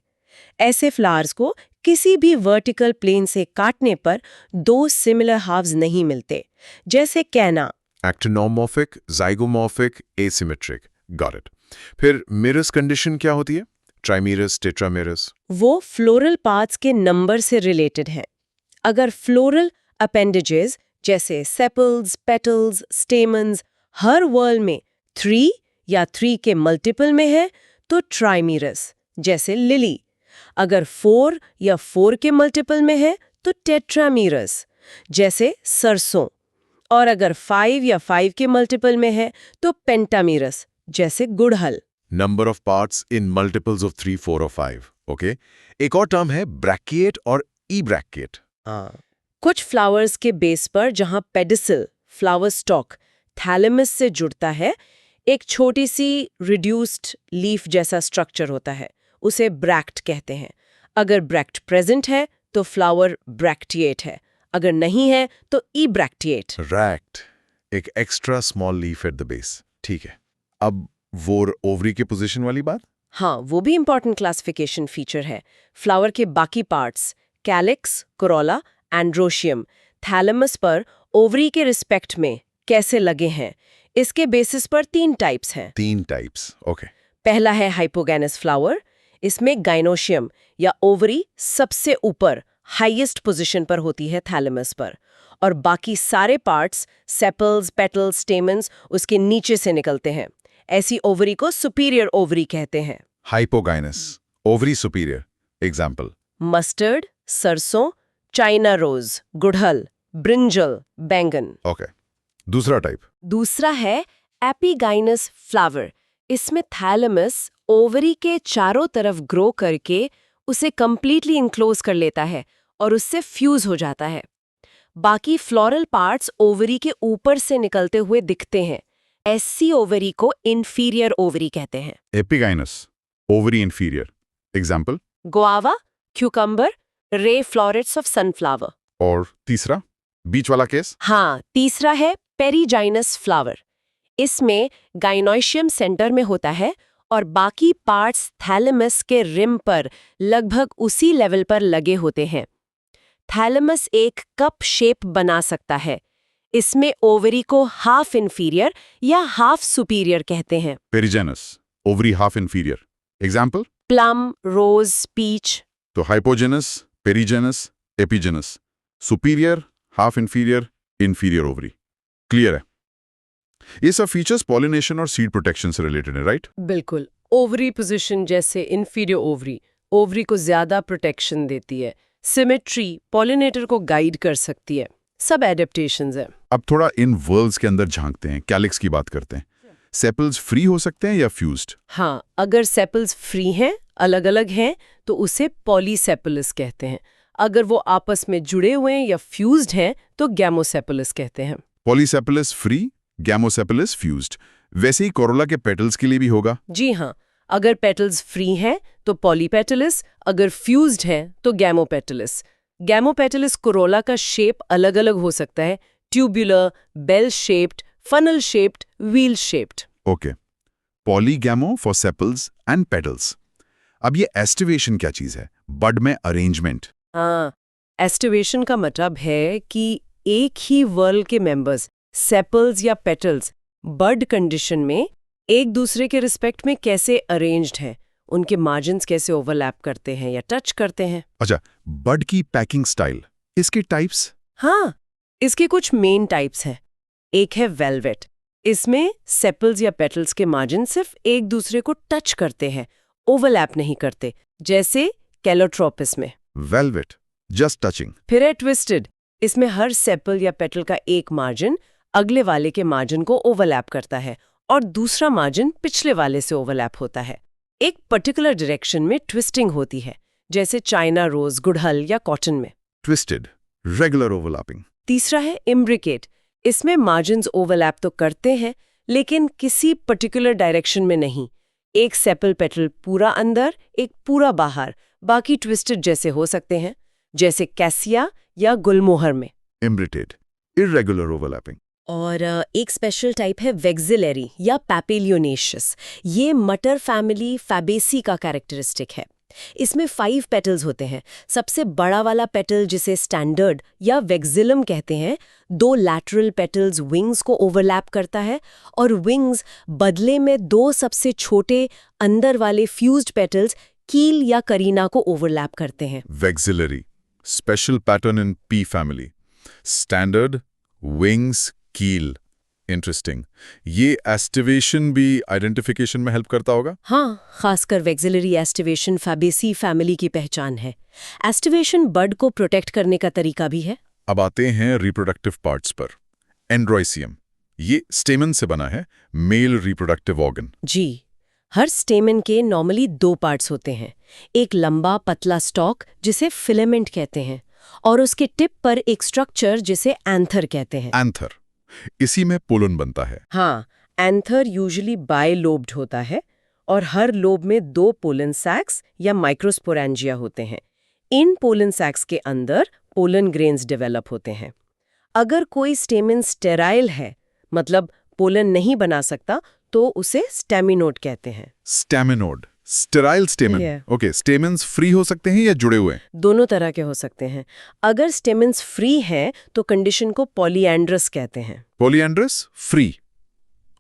ऐसे फ्लावर्स को किसी भी वर्टिकल प्लेन से काटने पर 2 सिमिलर हाफ्स नहीं मिलते, जैसे कहना एक्टिनोमॉर्फिक, ज़ाइगोमॉर्फिक, एसिमेट्रिक। Got it. फिर मिरर्स कंडीशन क्या होती है? ट्राइमीरस, टेट्रामीरस? वो फ्लोरल पार्ट्स के नंबर से रिलेटेड है। अगर फ्लोरल अपेंडेजेस जैसे सेपल्स, पेटल्स, स्टेमन्स हर वर्ल में 3 या 3 के मल्टीपल में है तो ट्राइमीरस, जैसे लिली। अगर 4 या 4 के मल्टीपल में है तो टेट्रामीरस, जैसे सरसों। और अगर 5 या 5 के मल्टीपल में है तो पेंटामीरस, जैसे गुड़हल। Number of parts in multiples of 3, 4 और 5, ओके। एक और टर्म है ब्रैकिएट और ई ब्रैकिएट। कुछ फ्लावर्स के बेस पर जहां पेडिसल, फ्लावर स्टॉक, थैलेमस से जुड़ता है, एक छोटी सी रिड्यूस्ड लीफ जैसा स्ट्रक्चर होता है, उसे ब्रैक्ट कहते हैं। अगर ब्रैक्ट प्रेजेंट है तो फ्लावर ब्रैक्टिएट है, अगर नहीं है तो ई ब्रैक्टिएट। रैक्ट, एक extra small leaf at the base. ठीक है। अब वो ओवरी के पोजीशन वाली बात? हाँ, वो भी इंपॉर्टेंट क्लासिफिकेशन फीचर है। फ्लावर के बाकी parts, calyx, Corolla, androecium, thalamus पर ओवरी के रिस्पेक्ट में कैसे लगे हैं, इसके बेसिस पर 3 टाइप्स हैं। 3 टाइप्स, ओके। पहला है हाइपोगैनस फ्लावर। इसमें गाइनोशियम या ओवरी सबसे ऊपर हाईएस्ट पोजीशन पर होती है थैलेमस पर, और बाकी सारे पार्ट्स, सेपल्स, पेटल्स, स्टेमन्स उसके नीचे से निकलते हैं। ऐसी ओवरी को सुपीरियर ओवरी कहते हैं। Hypogynous, ovary superior. Example? Mustard, सरसों, चाइना रोज, गुड़हल, ब्रिंजल, बैंगन। ओके। दूसरा टाइप? दूसरा है एपिगाइनस फ्लावर। इसमें थैलेमस ओवरी के चारों तरफ ग्रो करके उसे कंप्लीटली इंक्लोज कर लेता है और उससे फ्यूज हो जाता है। बाकी फ्लोरल पार्ट्स ओवरी के ऊपर से निकलते हुए दिखते हैं। ऐसी ओवरी को इंफीरियर ओवरी कहते हैं। Epigynous, ovary inferior. Example? Guava, cucumber, ray florets of sunflower. और तीसरा, बीच वाला केस? हाँ, तीसरा है पेरिजाइनस फ्लावर। इसमें गाइनोशियम सेंटर में होता है और बाकी पार्ट्स थैलेमस के रिम पर लगभग उसी लेवल पर लगे होते हैं। थैलेमस एक कप शेप बना सकता है। इसमें ओवरी को हाफ इंफीरियर या हाफ सुपीरियर कहते हैं। Perigynous, ovary half inferior. Example? Plum, rose, peach. तो hypogynous, perigynous, epigynous. Superior, half inferior, inferior ovary. Clear है? ये सब फीचर्स पॉलिनेशन और सीड प्रोटेक्शन से रिलेटेड है, राइट? बिल्कुल। ओवरी पोजीशन जैसे इंफीरियर ओवरी ओवरी को ज्यादा प्रोटेक्शन देती है। सिमेट्री पॉलिनेटर को गाइड कर सकती है। सब एडेप्टेशंस हैं। अब थोड़ा इन वर्ल्ड्स के अंदर झांकते हैं, कैलिक्स की बात करते हैं। सेपल्स फ्री हो सकते हैं या फ्यूज्ड? हाँ, अगर सेपल्स फ्री हैं, अलग अलग हैं, तो उसे पॉलीसेपलस कहते हैं। अगर वो आपस में जुड़े हुए हैं या फ्यूज्ड हैं तो गैमोसेपलस कहते हैं। पॉलीसेपलस फ्री, गैमोसेपलस फ्यूज्ड। वैसे ही कोरोला के पेटल्स के लिए भी होगा? जी हाँ, अगर पेटल्स फ्री हैं तो पॉलीपेटलस, अगर फ्यूज्ड हैं तो गैमोपेटलस। गैमोपेटलस कोरोला का शेप अलग अलग हो सकता है, tubular, bell shaped, funnel shaped, wheel shaped. Okay. Polygamo for sepals and petals. अब ये एस्टिवेशन क्या चीज है? बड में अरेंजमेंट। हाँ, एस्टिवेशन का मतलब है कि एक ही वर्ल के मेंबर्स, सेपल्स या पेटल्स, बड कंडीशन में एक दूसरे के रिस्पेक्ट में कैसे अरेंज्ड हैं, उनके मार्जिन्स कैसे ओवरलैप करते हैं या टच करते हैं। अच्छा, बड की पैकिंग स्टाइल, इसके टाइप्स? हाँ, इसके कुछ मेन टाइप्स हैं। एक है वेलवेट। इसमें सेपल्स या पेटल्स के मार्जिन सिर्फ एक दूसरे को टच करते हैं, ओवरलैप नहीं करते, जैसे कैलोट्रोपिस में। Velvet, just touching. फिर है ट्विस्टेड। इसमें हर सेपल या पेटल का एक मार्जिन अगले वाले के मार्जिन को ओवरलैप करता है और दूसरा मार्जिन पिछले वाले से ओवरलैप होता है। एक पर्टिकुलर डायरेक्शन में ट्विस्टिंग होती है, जैसे चाइना रोज, गुड़हल या कॉटन में। Twisted, regular overlapping. तीसरा है इम्ब्रिकेट। इसमें मार्जिन्स ओवरलैप तो करते हैं लेकिन किसी पर्टिकुलर डायरेक्शन में नहीं। एक सेपल पेटल पूरा अंदर, एक पूरा बाहर, बाकी ट्विस्टेड जैसे हो सकते हैं, जैसे कैसिया या गुलमोहर में। इम्ब्रिटेड, इर्रेगुलर ओवरलैपिंग। और एक स्पेशल टाइप है वेक्सिलरी या पैपिलियोनेशियस। ये मटर फैमिली फैबेसी का कैरेक्टरिस्टिक है। इसमें 5 पेटल्स होते हैं। सबसे बड़ा वाला पेटल, जिसे स्टैंडर्ड या वेक्सिलम कहते हैं, 2 लैटरल पेटल्स विंग्स को ओवरलैप करता है और विंग्स बदले में 2 सबसे छोटे अंदर वाले फ्यूज्ड पेटल्स कील या करीना को ओवरलैप करते हैं। Vexillary, special pattern in P family. Standard, wings, कील। इंटरेस्टिंग। ये एस्टिवेशन भी आइडेंटिफिकेशन में हेल्प करता होगा? हाँ, खासकर वेक्सिलरी एस्टिवेशन फैबेसी फैमिली की पहचान है। एस्टिवेशन बड को प्रोटेक्ट करने का तरीका भी है। अब आते हैं रिप्रोडक्टिव पार्ट्स पर। एंड्रोइसियम, ये स्टेमन से बना है, मेल रिप्रोडक्टिव ऑर्गन। जी, हर स्टेमन के नॉर्मली 2 पार्ट्स होते हैं। एक लंबा पतला स्टॉक जिसे फिलामेंट कहते हैं और उसके टिप पर एक स्ट्रक्चर जिसे एंथर कहते हैं। एंथर, इसी में पोलन बनता है। हाँ, एंथर यूजुअली बायलोब्ड होता है और हर लोब में 2 पोलन सैक्स या माइक्रोस्पोरेंजिया होते हैं। इन पोलन सैक्स के अंदर पोलन ग्रेन्स डेवलप होते हैं। अगर कोई स्टेमन स्टेराइल है, मतलब पोलन नहीं बना सकता, तो उसे स्टेमिनोड कहते हैं। Staminode, sterile स्टेमन। Okay, stamens free हो सकते हैं या जुड़े हुए? दोनों तरह के हो सकते हैं। अगर स्टेमन्स फ्री हैं तो कंडीशन को पॉलीएंड्रस कहते हैं। Polyandrous, free.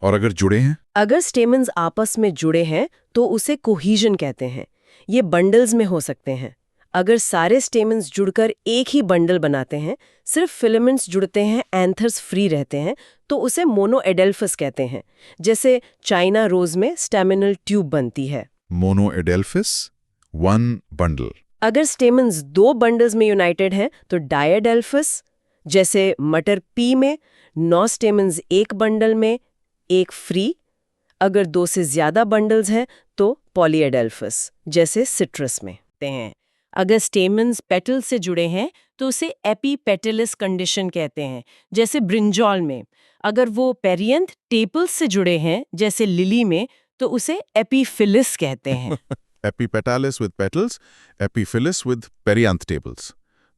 और अगर जुड़े हैं? अगर स्टेमन्स आपस में जुड़े हैं तो उसे कोहीजन कहते हैं। ये बंडल्स में हो सकते हैं। अगर सारे स्टेमन्स जुड़कर एक ही बंडल बनाते हैं, सिर्फ फिलामेंट्स जुड़ते हैं, एंथर्स फ्री रहते हैं, तो उसे मोनोएडेल्फस कहते हैं। जैसे चाइना रोज में स्टेमिनल ट्यूब बनती है। मोनोएडेल्फिस, वन बंडल। अगर स्टेमन्स 2 बंडल्स में यूनाइटेड हैं तो डायडेल्फस। जैसे मटर पी में 9 स्टेमन्स एक बंडल में, एक फ्री। अगर 2 से ज्यादा बंडल्स हैं तो पॉलीएडेल्फस, जैसे सिट्रस में हैं। अगर स्टेमन्स पेटल से जुड़े हैं तो उसे एपीपेटलस कंडीशन कहते हैं, जैसे ब्रिंजॉल में। अगर वो पेरियंथ टेपल्स से जुड़े हैं, जैसे लिली में, तो उसे एपीफिलिस कहते हैं। Epipetalous with petals, Epiphyllus with perianth tepals.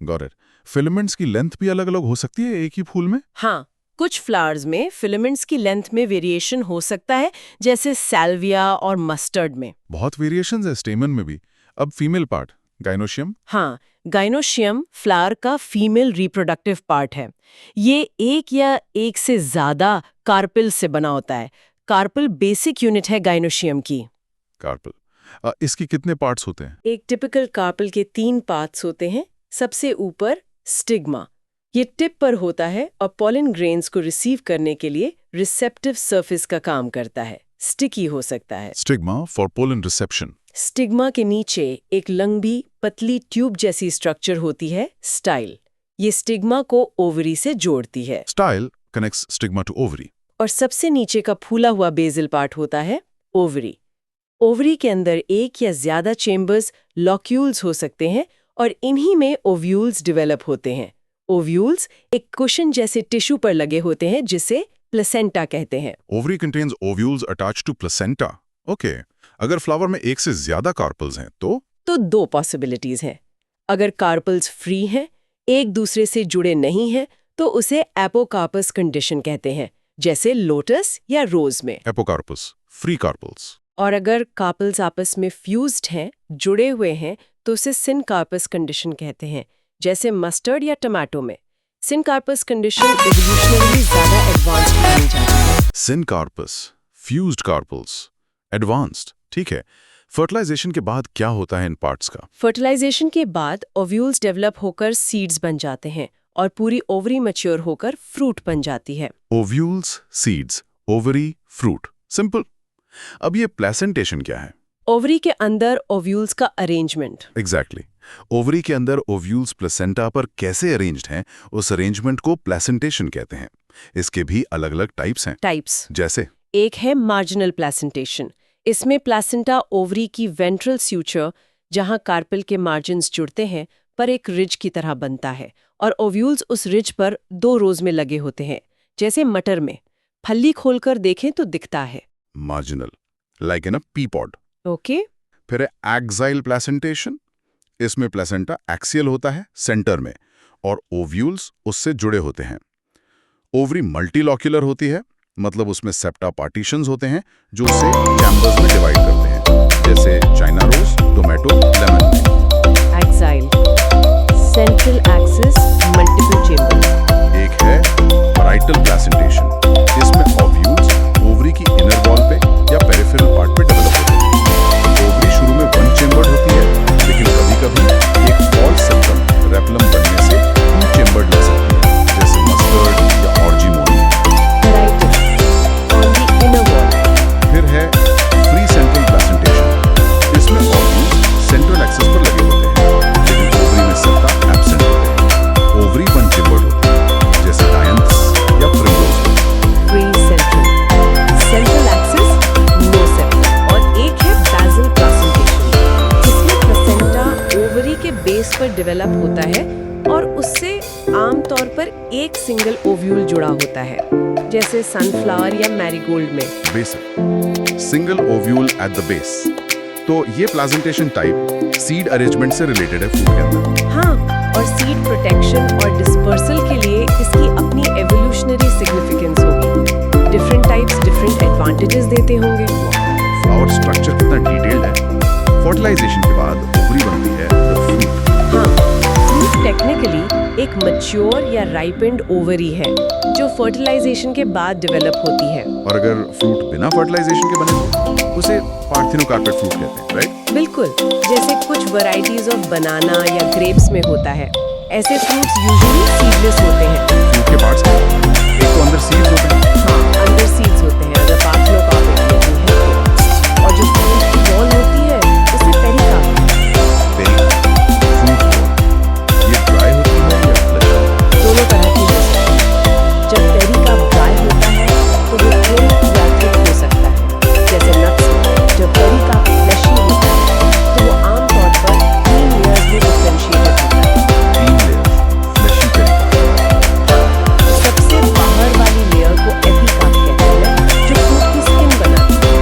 Got it. Filaments की लेंथ भी अलग-अलग हो सकती है एक ही फूल में? हाँ, कुछ फ्लावर्स में फिलामेंट्स की लेंथ में वेरिएशन हो सकता है, जैसे सैल्विया और मस्टर्ड में। बहुत वेरिएशंस है स्टेमन में भी। अब फीमेल पार्ट, गाइनोशियम? हाँ, गाइनोशियम फ्लावर का फीमेल रिप्रोडक्टिव पार्ट है। ये एक या एक से ज्यादा कार्पेल से बना होता है। कार्पेल बेसिक यूनिट है गाइनोशियम की। कार्पेल। इसकी कितने पार्ट्स होते हैं? एक टिपिकल कार्पेल के 3 पार्ट्स होते हैं। सबसे ऊपर स्टिग्मा, ये टिप पर होता है और पॉलन ग्रेन्स को रिसीव करने के लिए रिसेप्टिव सरफेस का काम करता है। स्टिकी हो सकता है। Stigma for pollen reception. Stigma के नीचे एक लंबी पतली ट्यूब जैसी स्ट्रक्चर होती है, स्टाइल। ये स्टिग्मा को ओवरी से जोड़ती है। Style connects stigma to ovary. और सबसे नीचे का फूला हुआ बेसल पार्ट होता है ओवरी। ओवरी के अंदर एक या ज्यादा चेम्बर्स, लॉक्यूल्स हो सकते हैं और इन्हीं में ओव्यूल्स डेवलप होते हैं। ओव्यूल्स एक कुशन जैसे टिश्यू पर लगे होते हैं, जिसे प्लेसेंटा कहते हैं। Ovary contains ovules attached to placenta. Okay. अगर फ्लावर में एक से ज्यादा कार्पल्स हैं तो 2 पॉसिबिलिटीज हैं। अगर कार्पल्स फ्री हैं, एक दूसरे से जुड़े नहीं हैं, तो उसे एपोकार्पस कंडीशन कहते हैं, जैसे लोटस या रोज में। Apocarpous, free carpels. और अगर कार्पल्स आपस में फ्यूज्ड हैं, जुड़े हुए हैं, तो उसे सिनकार्पस कंडीशन कहते हैं, जैसे मस्टर्ड या टमाटो में। सिनकार्पस कंडीशन इवोल्यूशनरी ज्यादा एडवांस्ड मानी जाती है। Syncarpous, fused carpels, advanced. ठीक है। फर्टिलाइजेशन के बाद क्या होता है इन पार्ट्स का? फर्टिलाइजेशन के बाद ओव्यूल्स डेवलप होकर सीड्स बन जाते हैं और पूरी ओवरी मैच्योर होकर फ्रूट बन जाती है। Ovules, seeds, ovary, fruit. Simple. अब ये प्लेसेंटेशन क्या है? ओवरी के अंदर ओव्यूल्स का अरेंजमेंट। एग्जैक्टली। ओवरी के अंदर ओव्यूल्स प्लेसेंटा पर कैसे अरेंज्ड हैं, उस अरेंजमेंट को प्लेसेंटेशन कहते हैं। इसके भी अलग-अलग टाइप्स हैं। टाइप्स जैसे? एक है मार्जिनल प्लेसेंटेशन। इसमें प्लेसेंटा ओवरी की वेंट्रल स्यूचर, जहां कार्पेल के मार्जिन्स जुड़ते हैं, पर एक रिज की तरह बनता है और ओव्यूल्स उस रिज पर 2 रोज में लगे होते हैं, जैसे मटर में। फल्ली खोलकर देखें तो दिखता है। Marginal, like in a pea pod. Okay. फिर है एक्साइल प्लेसेंटेशन। इसमें प्लेसेंटा एक्सियल होता है सेंटर में और ओव्यूल्स उससे जुड़े होते हैं। ओवरी मल्टीलॉक्यूलर होती है, मतलब उसमें सेप्टा पार्टीशंस होते हैं जो उसे चैम्बर्स में डिवाइड करते हैं, जैसे चाइना रोज, टोमेटो, लेमन में। Axile, central axis, multiple chambers. एक है पैराइटल प्लेसेंटेशन। इसमें ओव्यूल्स ओवरी की इनर वॉल पे या पेरिफेरल पार्ट पे डेवलप होते हैं। ओवरी शुरू में 1 चेम्बर्ड होती है, लेकिन कभी-कभी एक फॉल्स सेप्टम रेपलम बनने से 2 चेम्बर्ड लग सकती है, जैसे मस्टर्ड या ऑर्जिमोनी। फिर है फ्री सेंट्रल प्लेसेंटेशन। इसमें ओव्यूल्स सेंट्रल एक्सिस पर लगे होते हैं, लेकिन ओवरी में सेप्टा एब्सेंट होते हैं। ओवरी 1 चेम्बर्ड होती है, जैसे डायंथस या primrose. Free central axis, no septa. और एक है बेसल प्लेसेंटेशन। इसमें प्लेसेंटा ओवरी के बेस पर डेवलप होता है और उससे आमतौर पर एक सिंगल ओव्यूल जुड़ा होता है, जैसे सनफ्लावर या मैरीगोल्ड में। Basic single ovule at the base. तो ये प्लेसेंटेशन टाइप सीड अरेंजमेंट से रिलेटेड है फूड के अंदर। हाँ, और सीड प्रोटेक्शन और डिस्पर्सल के लिए इसकी अपनी एवोल्यूशनरी सिग्निफिकेंस होगी। डिफरेंट टाइप्स डिफरेंट एडवांटेजेस देते होंगे। फ्लावर स्ट्रक्चर कितना डिटेल्ड है। फर्टिलाइजेशन के बाद ओवरी बनती है द फ्रूट। हाँ, फ्रूट टेक्निकली एक मैच्योर या राइपेंड ओवरी है जो फर्टिलाइजेशन के बाद डेवलप होती है। और अगर फ्रूट बिना फर्टिलाइजेशन के बने तो उसे पार्थिनोकार्पेट फ्रूट कहते हैं, राइट? बिल्कुल, जैसे कुछ वैरायटीज ऑफ बनाना या ग्रेप्स में होता है। ऐसे फ्रूट्स यूजुअली सीडलेस होते हैं। फ्रूट के पार्ट्स एक तो अंदर सीड्स होते हैं। हाँ, अंदर सीड्स होते हैं अगर पार्थिनोकार्पेट नहीं है तो। और जो फ्रूट की बॉल होती है उसे पेरिकार्प। ये ड्राई होती है या फ्लैश? दोनों तरह की हो सकती है। जब पेरिकार्प ड्राई होता है तो वो थिन या थिक हो सकता है, जैसे नट्स में। जब पेरिकार्प फ्लैशी होता है तो वो आमतौर पर 3 लेयर्स में डिफरेंशिएटेड होता है। 3 लेयर्स, फ्लैशी पेरिकार्प। सबसे बाहर वाली लेयर को एपिकार्प कहते हैं, जो फ्रूट की स्किन बनाती है।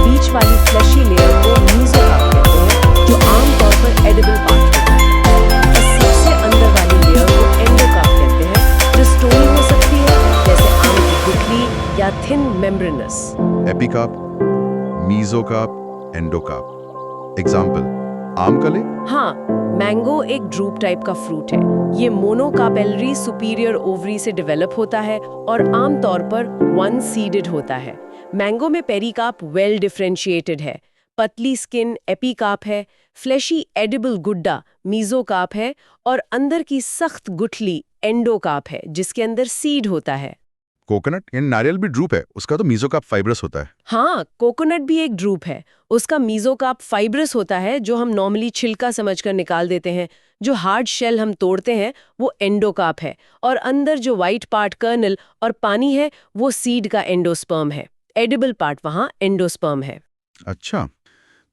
बीच वाली फ्लैशी लेयर को मीजोकार्प कहते हैं, जो आमतौर पर एडिबल पार्ट होता है। और सबसे अंदर वाली लेयर को एंडोकार्प कहते हैं, जो स्टोनी हो सकती है, जैसे आम की गुठली या thin membranes. Epicarp, mesocarp, endocarp. Example, आम कली। हाँ, मैंगो एक ड्रूप टाइप का फ्रूट है। ये मोनोकार्पेलरी सुपीरियर ओवरी से डेवलप होता है और आमतौर पर 1 सीडेड होता है। मैंगो में पेरिकार्प वेल डिफरेंशिएटेड है, पतली स्किन एपिकार्प है, फ्लैशी एडिबल गुड्डा मीजोकार्प है और अंदर की सख्त गुठली एंडोकार्प है, जिसके अंदर सीड होता है। कोकोनट यानी नारियल भी ड्रूप है, उसका तो मीजोकार्प फाइब्रस होता है। हाँ, कोकोनट भी एक ड्रूप है। उसका मीजोकार्प फाइब्रस होता है, जो हम नॉर्मली छिलका समझकर निकाल देते हैं। जो हार्ड शेल हम तोड़ते हैं वो एंडोकार्प है, और अंदर जो व्हाइट पार्ट कर्नल और पानी है वो सीड का एंडोस्पर्म है। एडिबल पार्ट वहाँ एंडोस्पर्म है। अच्छा,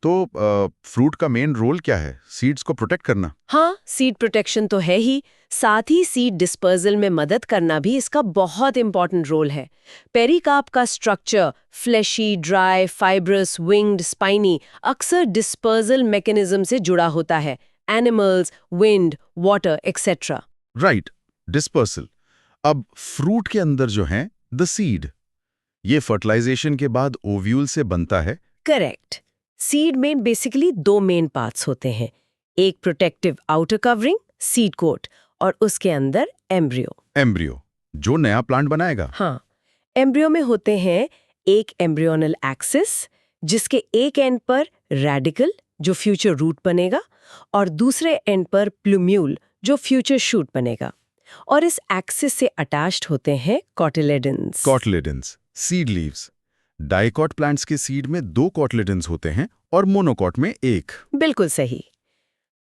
तो फ्रूट का मेन रोल क्या है? सीड्स को प्रोटेक्ट करना? हाँ, सीड प्रोटेक्शन तो है ही, साथ ही सीड डिस्पर्जल में मदद करना भी इसका बहुत इंपॉर्टेंट रोल है। पेरिकार्प का structure fleshy, dry, fibrous, winged, spiny अक्सर डिस्पर्जल मैकेनिज्म से जुड़ा होता है। Animals, wind, water etcetera. Right, dispersal. अब फ्रूट के अंदर जो है द सीड, ये फर्टिलाइजेशन के बाद ओव्यूल से बनता है। करेक्ट। सीड में बेसिकली 2 मेन पार्ट्स होते हैं, एक protective outer covering seed coat और उसके अंदर एम्ब्रियो। एम्ब्रियो जो नया प्लांट बनाएगा। हाँ, एम्ब्रियो में होते हैं एक एम्ब्रियोनल एक्सिस, जिसके एक एंड पर रेडिकल जो फ्यूचर रूट बनेगा और दूसरे एंड पर प्लूम्यूल जो फ्यूचर शूट बनेगा। और इस एक्सिस से अटैच्ड होते हैं cotyledons. Cotyledons, seed leaves. Dicot plants के सीड में 2 कॉटिलेडन्स होते हैं और मोनोकॉट में 1। बिल्कुल सही।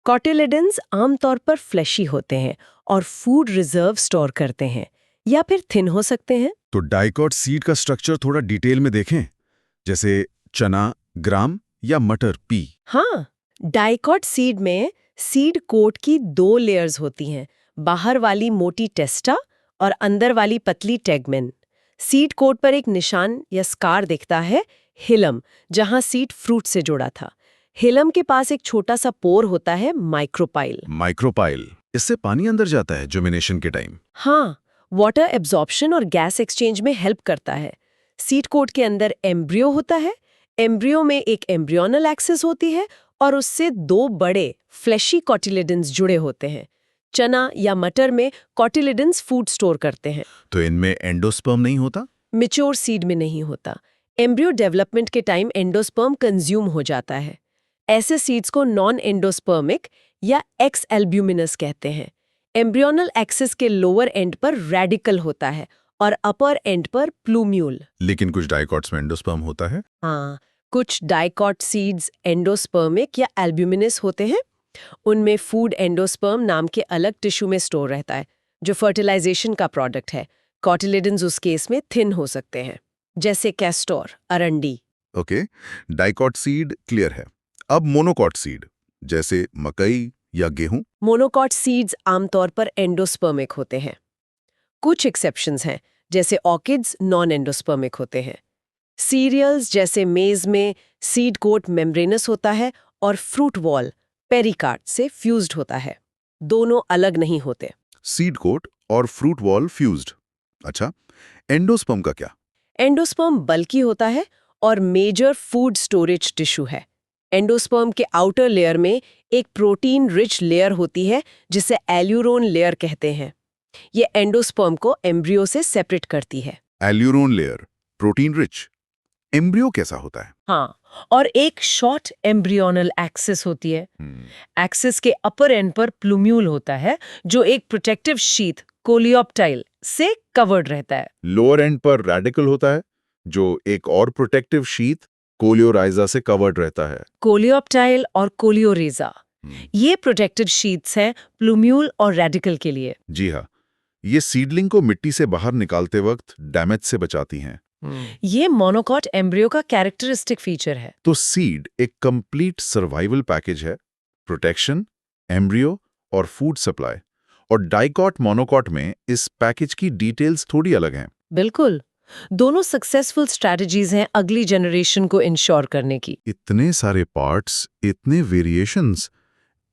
कॉटिलेडन्स आमतौर पर फ्लैशी होते हैं और फूड रिजर्व स्टोर करते हैं, या फिर थिन हो सकते हैं। तो डाइकॉट सीड का स्ट्रक्चर थोड़ा डिटेल में देखें, जैसे चना, ग्राम या मटर, पी। हाँ, डाइकॉट सीड में सीड कोट की 2 लेयर्स होती हैं, बाहर वाली मोटी टेस्टा और अंदर वाली पतली टेगमेन। सीड कोट पर एक निशान या स्कार दिखता है, हिलम, जहां सीड फ्रूट से जुड़ा था। हिलम के पास एक छोटा सा पोर होता है, माइक्रोपाइल। माइक्रोपाइल, इससे पानी अंदर जाता है जर्मिनेशन के टाइम। हाँ, वाटर एब्जॉर्प्शन और गैस एक्सचेंज में हेल्प करता है। सीड कोट के अंदर एम्ब्रियो होता है। एम्ब्रियो में एक एम्ब्रियोनल एक्सिस होती है और उससे 2 बड़े फ्लैशी कॉटिलेडन्स जुड़े होते हैं। चना या मटर में कॉटिलेडन्स फूड स्टोर करते हैं। तो इनमें एंडोस्पर्म नहीं होता? मैच्योर सीड में नहीं होता। एम्ब्रियो डेवलपमेंट के टाइम एंडोस्पर्म कंज्यूम हो जाता है। ऐसे सीड्स को नॉन एंडोस्पर्मिक या एक्स एल्ब्यूमिनस कहते हैं। एम्ब्रियोनल एक्सिस के लोअर एंड पर रेडिकल होता है और अपर एंड पर प्लूम्यूल। लेकिन कुछ डाइकॉट्स में एंडोस्पर्म होता है। हाँ, कुछ डाइकॉट सीड्स एंडोस्पर्मिक या एल्ब्यूमिनस होते हैं। उनमें फूड एंडोस्पर्म नाम के अलग टिश्यू में स्टोर रहता है, जो फर्टिलाइजेशन का प्रोडक्ट है। कॉटिलेडन्स उस केस में थिन हो सकते हैं, जैसे कैस्टोर, अरंडी। ओके, डाइकॉट सीड क्लियर है। अब मोनोकॉट सीड, जैसे मकई या गेहूं। मोनोकॉट सीड्स आमतौर पर एंडोस्पर्मिक होते हैं। कुछ एक्सेप्शंस हैं, जैसे ऑर्किड्स नॉन एंडोस्पर्मिक होते हैं। सीरियल्स जैसे मेज में सीड कोट मेम्ब्रेनस होता है और फ्रूट वॉल पेरिकार्ड से फ्यूज्ड होता है। दोनों अलग नहीं होते। सीड कोट और फ्रूट वॉल फ्यूज्ड। अच्छा, एंडोस्पर्म का क्या? एंडोस्पर्म बल्की होता है और मेजर फूड स्टोरेज टिश्यू है। एंडोस्पर्म के आउटर लेयर में एक प्रोटीन रिच लेयर होती है जिसे एल्यूरोन लेयर कहते हैं। ये एंडोस्पर्म को एम्ब्रियो से सेपरेट करती है। Aleurone layer, protein rich. Embryo कैसा होता है? हाँ, और एक शॉर्ट एम्ब्रियोनल एक्सिस होती है। एक्सिस के अपर एंड पर प्लूम्यूल होता है जो एक प्रोटेक्टिव शीथ कोलियोप्टाइल से कवर्ड रहता है। लोअर एंड पर रेडिकल होता है जो एक और प्रोटेक्टिव शीथ कोलियोराइजा से कवर्ड रहता है। कोलियोप्टाइल और कोलियोरेजा ये प्रोटेक्टेड शीट्स हैं प्लूम्यूल और रेडिकल के लिए। जी हाँ, ये सीडलिंग को मिट्टी से बाहर निकालते वक्त डैमेज से बचाती हैं। ये मोनोकॉट एम्ब्रियो का कैरेक्टरिस्टिक फीचर है। तो सीड एक कंप्लीट सर्वाइवल पैकेज है, प्रोटेक्शन, एम्ब्रियो और फूड सप्लाई। और डाइकॉट मोनोकॉट में इस पैकेज की डिटेल्स थोड़ी अलग हैं। बिल्कुल, दोनों सक्सेसफुल स्ट्रैटेजीज हैं अगली जनरेशन को इंश्योर करने की। इतने सारे पार्ट्स, इतने वेरिएशंस,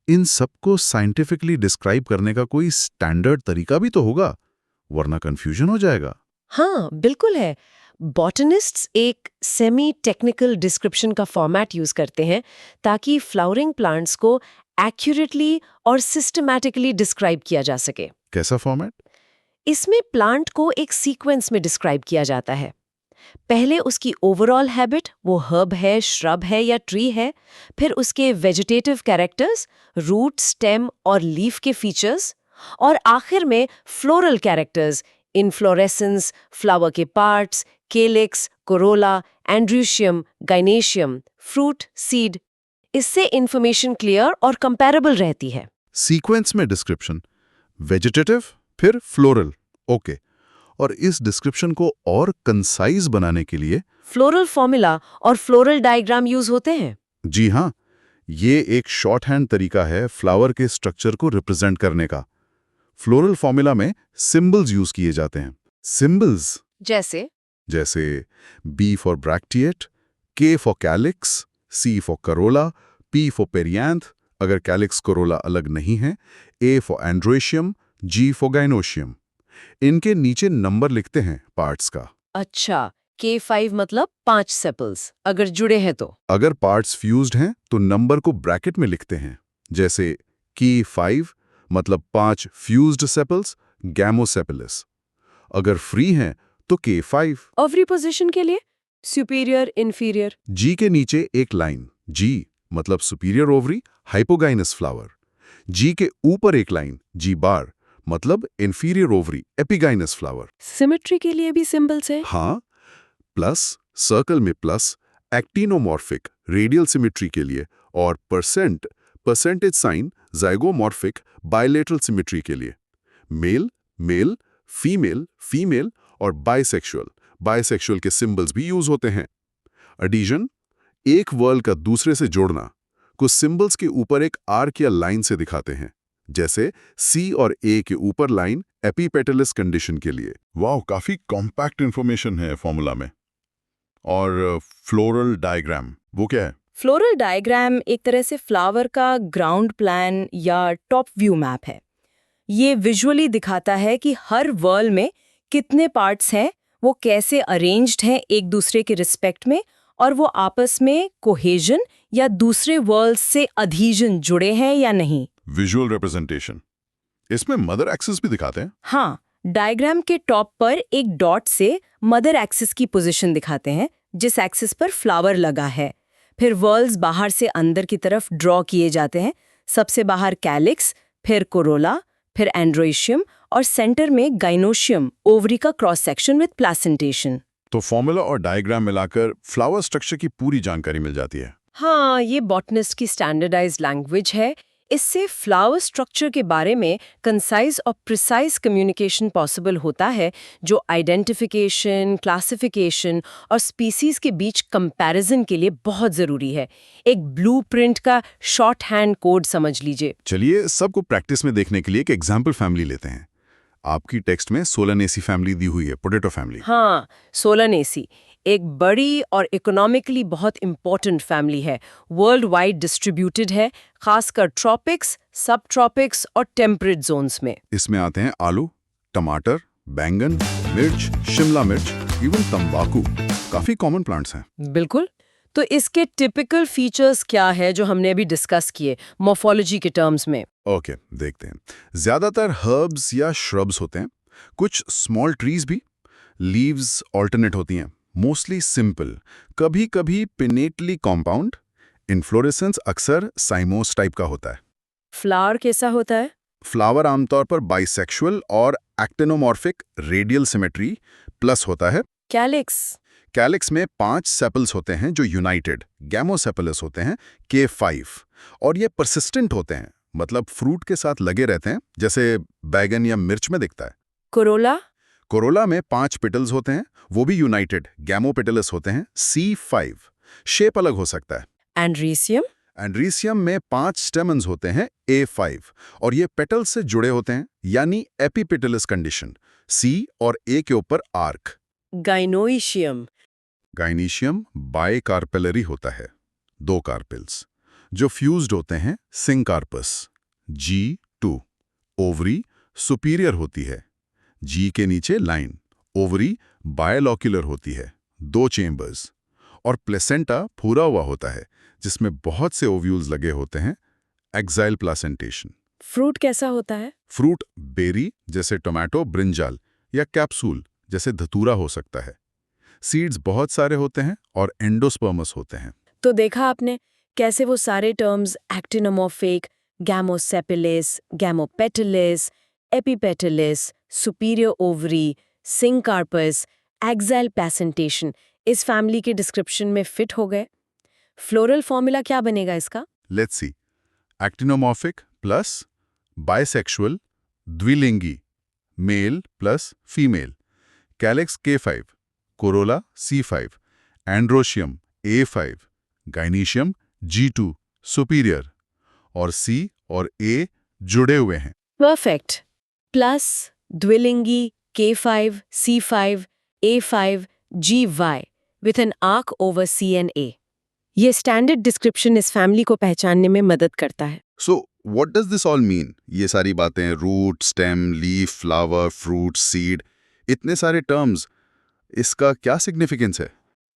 इन सबको साइंटिफिकली डिस्क्राइब करने का कोई स्टैंडर्ड तरीका भी तो होगा, वरना कंफ्यूजन हो जाएगा। हाँ, बिल्कुल है। बॉटनिस्ट्स एक सेमी टेक्निकल डिस्क्रिप्शन का फॉर्मेट यूज करते हैं ताकि फ्लावरिंग प्लांट्स को एक्यूरेटली और सिस्टमैटिकली डिस्क्राइब किया जा सके। कैसा फॉर्मेट? इसमें प्लांट को एक सीक्वेंस में डिस्क्राइब किया जाता है। पहले उसकी ओवरऑल हैबिट, वो हर्ब है, श्रब है या ट्री है, फिर उसके वेजिटेटिव कैरेक्टर्स, रूट, स्टेम और लीफ के फीचर्स, और आखिर में फ्लोरल कैरेक्टर्स, इनफ्लोरेसेंस, फ्लावर के parts, calyx, corolla, androecium, gynoecium, fruit, seed. इससे इंफॉर्मेशन क्लियर और कंपैरेबल रहती है। सीक्वेंस में डिस्क्रिप्शन, वेजिटेटिव फिर फ्लोरल, ओके। और इस डिस्क्रिप्शन को और कंसाइज बनाने के लिए फ्लोरल फॉर्मूला और फ्लोरल डायग्राम यूज होते हैं। जी हाँ, ये एक शॉर्ट हैंड तरीका है फ्लावर के स्ट्रक्चर को रिप्रेजेंट करने का। फ्लोरल फॉर्मूला में सिंबल्स यूज किए जाते हैं। सिंबल्स जैसे B for bracteate, K for calyx, C for Corolla, P for perianth अगर कैलिक्स कोरोला अलग नहीं है, A for androecium, G for gynoecium. इनके नीचे नंबर लिखते हैं पार्ट्स का। अच्छा, K5 मतलब 5 सेपल्स अगर जुड़े हैं तो। अगर पार्ट्स फ्यूज्ड हैं तो नंबर को ब्रैकेट में लिखते हैं, जैसे K5 मतलब 5 फ्यूज्ड सेपल्स, गैमोसेपलिस। अगर फ्री हैं तो K5। ओवरी पोजीशन के लिए सुपीरियर, इंफीरियर। G के नीचे एक लाइन, G मतलब superior ovary, hypogynous flower. G के ऊपर एक लाइन, G बार मतलब inferior ovary, epigynous flower. Symmetry के लिए भी सिंबल्स हैं। हाँ, प्लस, सर्कल में प्लस, एक्टिनोमॉर्फिक रेडियल सिमेट्री के लिए, और परसेंटेज साइन ज़ाइगोमॉर्फिक बायलेटरल सिमेट्री के लिए। मेल, मेल, फीमेल, फीमेल और बाइसेक्सुअल के सिंबल्स भी यूज होते हैं। एडिशन, एक वर्ड का दूसरे से जोड़ना, कुछ सिंबल्स के ऊपर एक आर्क या लाइन से दिखाते हैं, जैसे C और A के ऊपर लाइन एपीपेटलिस कंडीशन के लिए। वाह, काफी कॉम्पैक्ट इंफॉर्मेशन है फॉर्मूला में। और फ्लोरल डायग्राम, वो क्या है? फ्लोरल डायग्राम एक तरह से फ्लावर का ग्राउंड प्लान या टॉप व्यू मैप है। ये विजुअली दिखाता है कि हर वर्ल में कितने पार्ट्स हैं, वो कैसे अरेंज्ड हैं एक दूसरे के रिस्पेक्ट में, और वो आपस में कोहेजन या दूसरे वर्ल्ड से अधीजन जुड़े हैं या नहीं। Visual representation. इसमें मदर एक्सिस भी दिखाते हैं। हाँ, डायग्राम के टॉप पर एक डॉट से मदर एक्सिस की पोजीशन दिखाते हैं, जिस एक्सिस पर फ्लावर लगा है। फिर वर्ल्स बाहर से अंदर की तरफ ड्रॉ किए जाते हैं। सबसे बाहर कैलिक्स, फिर कोरोला, फिर एंड्रोशियम और सेंटर में गाइनोशियम, ओवरी का क्रॉस सेक्शन विद प्लासेंटेशन। तो फॉर्मूला और डायग्राम मिलाकर फ्लावर स्ट्रक्चर की पूरी जानकारी मिल जाती है। हाँ, ये बॉटनिस्ट की स्टैंडर्डाइज्ड लैंग्वेज है। इससे फ्लावर स्ट्रक्चर के बारे में कंसाइज और प्रिसाइज कम्युनिकेशन पॉसिबल होता है, जो आइडेंटिफिकेशन, क्लासिफिकेशन और स्पीसीज के बीच कंपैरिजन के लिए बहुत ज़रूरी है। एक ब्लूप्रिंट का शॉर्ट हैंड कोड समझ लीजिए। चलिए सबको प्रैक्टिस में देखने के लिए एक एग्जाम्पल फैमिली लेते हैं। आपकी टेक्स्ट में सोलानेसी फैमिली दी हुई है, पोटैटो फैमिली। हाँ, सोलानेसी एक बड़ी और इकोनॉमिकली बहुत इंपॉर्टेंट फैमिली है। वर्ल्ड वाइड डिस्ट्रीब्यूटेड है, खासकर ट्रॉपिक्स, सब ट्रॉपिक्स और टेम्परेट जोन्स में। इसमें आते हैं आलू, टमाटर, बैंगन, मिर्च, शिमला मिर्च, इवन तंबाकू। काफी कॉमन प्लांट्स हैं। बिल्कुल। तो इसके टिपिकल फीचर्स क्या है जो हमने अभी डिस्कस किए मॉर्फोलॉजी के टर्म्स में? ओके, देखते हैं। ज्यादातर हर्ब्स या श्रब्स होते हैं, कुछ स्मॉल ट्रीज भी। लीव्स ऑल्टरनेट होती हैं, मोस्टली सिंपल, कभी कभी पिनेटली कॉम्पाउंड। इन्फ्लोरेसेंस अक्सर साइमोस टाइप का होता है। फ्लावर कैसा होता है? फ्लावर आमतौर पर बाइसेक्सुअल और एक्टिनोमॉर्फिक रेडियल सिमेट्री प्लस होता है। कैलिक्स? कैलिक्स में 5 सेपल्स होते हैं जो यूनाइटेड गैमोसेपलस होते हैं, K5, और ये परसिस्टेंट होते हैं, मतलब फ्रूट के साथ लगे रहते हैं, जैसे बैगन या मिर्च में दिखता है। कोरोला? कोरोला में 5 पेटल्स होते हैं, वो भी यूनाइटेड गैमोपेटलस होते हैं, C5। शेप अलग हो सकता है। एंड्रीसियम? एंड्रीसियम में 5 स्टेमन्स होते हैं, A5, और ये पेटल्स से जुड़े होते हैं, यानी एपिपेटलस कंडीशन, C और A के ऊपर आर्क। गाइनोइशियम? गाइनीशियम बाइकार्पेलरी होता है, 2 कार्पेल्स जो फ्यूज्ड होते हैं, सिंकार्पस, G2। ओवरी सुपीरियर होती है, G के नीचे लाइन। ओवरी बायलॉक्यूलर होती है, 2 चेम्बर्स, और प्लेसेंटा पूरा हुआ होता है जिसमें बहुत से ओव्यूल्स लगे होते हैं, एक्साइल प्लासेंटेशन। फ्रूट कैसा होता है? फ्रूट बेरी जैसे टोमेटो, ब्रिंजाल, या कैप्सूल जैसे धतूरा हो सकता है। सीड्स बहुत सारे होते हैं और एंडोस्पर्मस होते हैं। तो देखा आपने कैसे वो सारे terms actinomorphic, gamosepalous, gamopetalous, epipetalous, superior ovary, syncarpous, axile placentation इस फैमिली के डिस्क्रिप्शन में फिट हो गए। फ्लोरल फॉर्मूला क्या बनेगा इसका? Let's see. Actinomorphic plus bisexual, द्विलिंगी, male plus female, calyx K5, corolla C5, androecium A5, gynoecium G2 superior, और C और A जुड़े हुए हैं। परफेक्ट। प्लस, द्विलिंगी, K5, C5, A5, GY with an arc over C and A। ये standard description इस family को पहचानने में मदद करता है। So what does this all mean? ये सारी बातें, root, stem, leaf, flower, fruit, seed, इतने सारे टर्म्स, इसका क्या सिग्निफिकेंस है?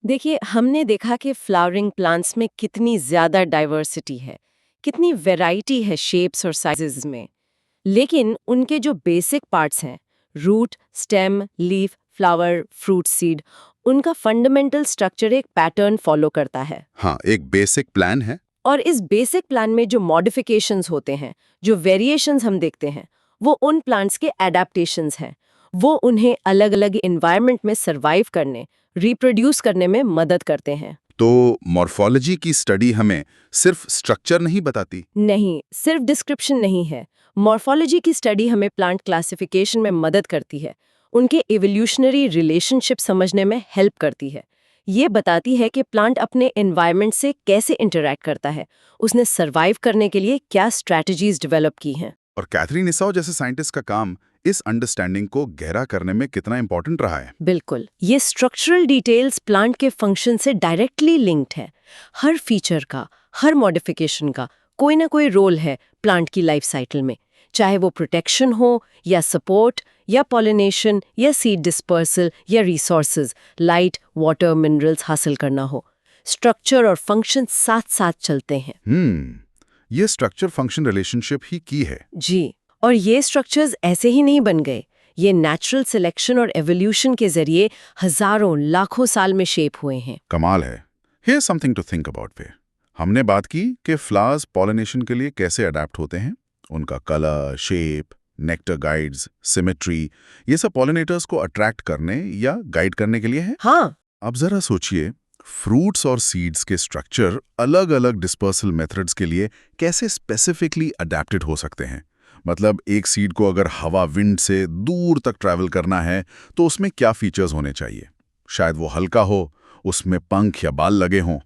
देखिए, हमने देखा कि फ्लावरिंग प्लांट्स में कितनी ज़्यादा डाइवर्सिटी है, कितनी वैरायटी है शेप्स और साइजेस में। लेकिन उनके जो बेसिक पार्ट्स हैं, root, stem, leaf, flower, fruit, seed, उनका फंडामेंटल स्ट्रक्चर एक पैटर्न फॉलो करता है। हाँ, एक बेसिक प्लान है। और इस बेसिक प्लान में जो मॉडिफिकेशंस होते हैं, जो वेरिएशंस हम देखते हैं, वो उन प्लांट्स के एडेप्टेशंस हैं। वो उन्हें अलग-अलग एनवायरनमेंट में सर्वाइव करने, रिप्रोड्यूस करने में मदद करते हैं। तो मॉर्फोलॉजी की स्टडी हमें सिर्फ स्ट्रक्चर नहीं बताती? नहीं, सिर्फ डिस्क्रिप्शन नहीं है। मॉर्फोलॉजी की स्टडी हमें प्लांट क्लासिफिकेशन में मदद करती है, उनके एवोल्यूशनरी रिलेशनशिप समझने में हेल्प करती है। ये बताती है कि प्लांट अपने एनवायरनमेंट से कैसे इंटरैक्ट करता है, उसने सर्वाइव करने के लिए क्या स्ट्रैटेजीज डेवलप की हैं। और कैथरीन इसाउ जैसे साइंटिस्ट का काम इस अंडरस्टैंडिंग को गहरा करने में कितना इंपॉर्टेंट रहा है? बिल्कुल, ये स्ट्रक्चरल डिटेल्स प्लांट के फंक्शन से डायरेक्टली लिंक्ड है। हर फीचर का, हर मॉडिफिकेशन का कोई ना कोई रोल है प्लांट की लाइफ साइकिल में, चाहे वो प्रोटेक्शन हो या सपोर्ट या पॉलिनेशन या सीड डिस्पर्सल या रिसोर्सेज, लाइट, वाटर, मिनरल्स हासिल करना हो। स्ट्रक्चर और फंक्शन साथ साथ चलते हैं। ये स्ट्रक्चर फंक्शन रिलेशनशिप ही की है। जी, और ये स्ट्रक्चर्स ऐसे ही नहीं बन गए। ये नेचुरल सिलेक्शन और एवोल्यूशन के जरिए हजारों लाखों साल में शेप हुए हैं। कमाल है। Here's something to think about पे। हमने बात की कि फ्लावर्स पॉलिनेशन के लिए कैसे अडेप्ट होते हैं, उनका colour, shape, nectar guides, symmetry, ये सब पॉलिनेटर्स को अट्रैक्ट करने या गाइड करने के लिए है। हाँ, अब जरा सोचिए, फ्रूट्स और सीड्स के स्ट्रक्चर अलग-अलग डिस्पर्सल मेथड्स के लिए कैसे स्पेसिफिकली अडेप्टेड हो सकते हैं। मतलब एक सीड को अगर हवा, विंड से दूर तक ट्रैवल करना है तो उसमें क्या फीचर्स होने चाहिए? शायद वो हल्का हो, उसमें पंख या बाल लगे हों।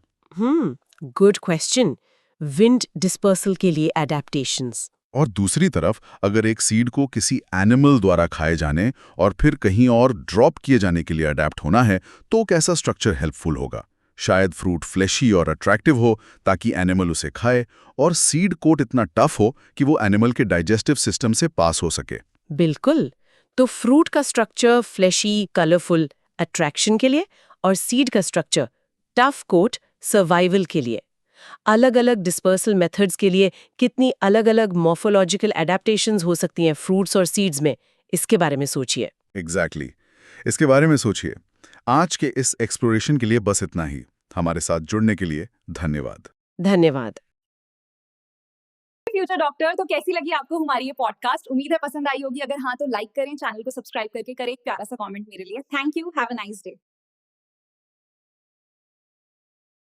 Good question. विंड डिस्पर्सल के लिए एडेप्टेशंस। और दूसरी तरफ अगर एक सीड को किसी एनिमल द्वारा खाए जाने और फिर कहीं और ड्रॉप किए जाने के लिए अडेप्ट होना है तो कैसा स्ट्रक्चर हेल्पफुल होगा? शायद फ्रूट फ्लैशी और अट्रैक्टिव हो ताकि एनिमल उसे खाए, और सीड कोट इतना टफ हो कि वो एनिमल के डाइजेस्टिव सिस्टम से पास हो सके। बिल्कुल। तो फ्रूट का स्ट्रक्चर फ्लैशी, कलरफुल, अट्रैक्शन के लिए, और सीड का स्ट्रक्चर टफ कोट, सर्वाइवल के लिए। अलग अलग डिस्पर्सल मेथड्स के लिए कितनी अलग अलग मॉर्फोलॉजिकल एडेप्टेशंस हो सकती हैं फ्रूट्स और सीड्स में, इसके बारे में सोचिए। एग्जैक्टली इसके बारे में सोचिए। आज के इस एक्सप्लोरेशन के लिए बस इतना ही। हमारे साथ जुड़ने के लिए धन्यवाद। धन्यवाद। फ्यूचर डॉक्टर, तो कैसी लगी आपको हमारी ये पॉडकास्ट? उम्मीद है पसंद आई होगी। अगर हाँ तो लाइक करें, चैनल को सब्सक्राइब करके करें एक प्यारा सा कमेंट मेरे लिए। Thank you, have a nice day.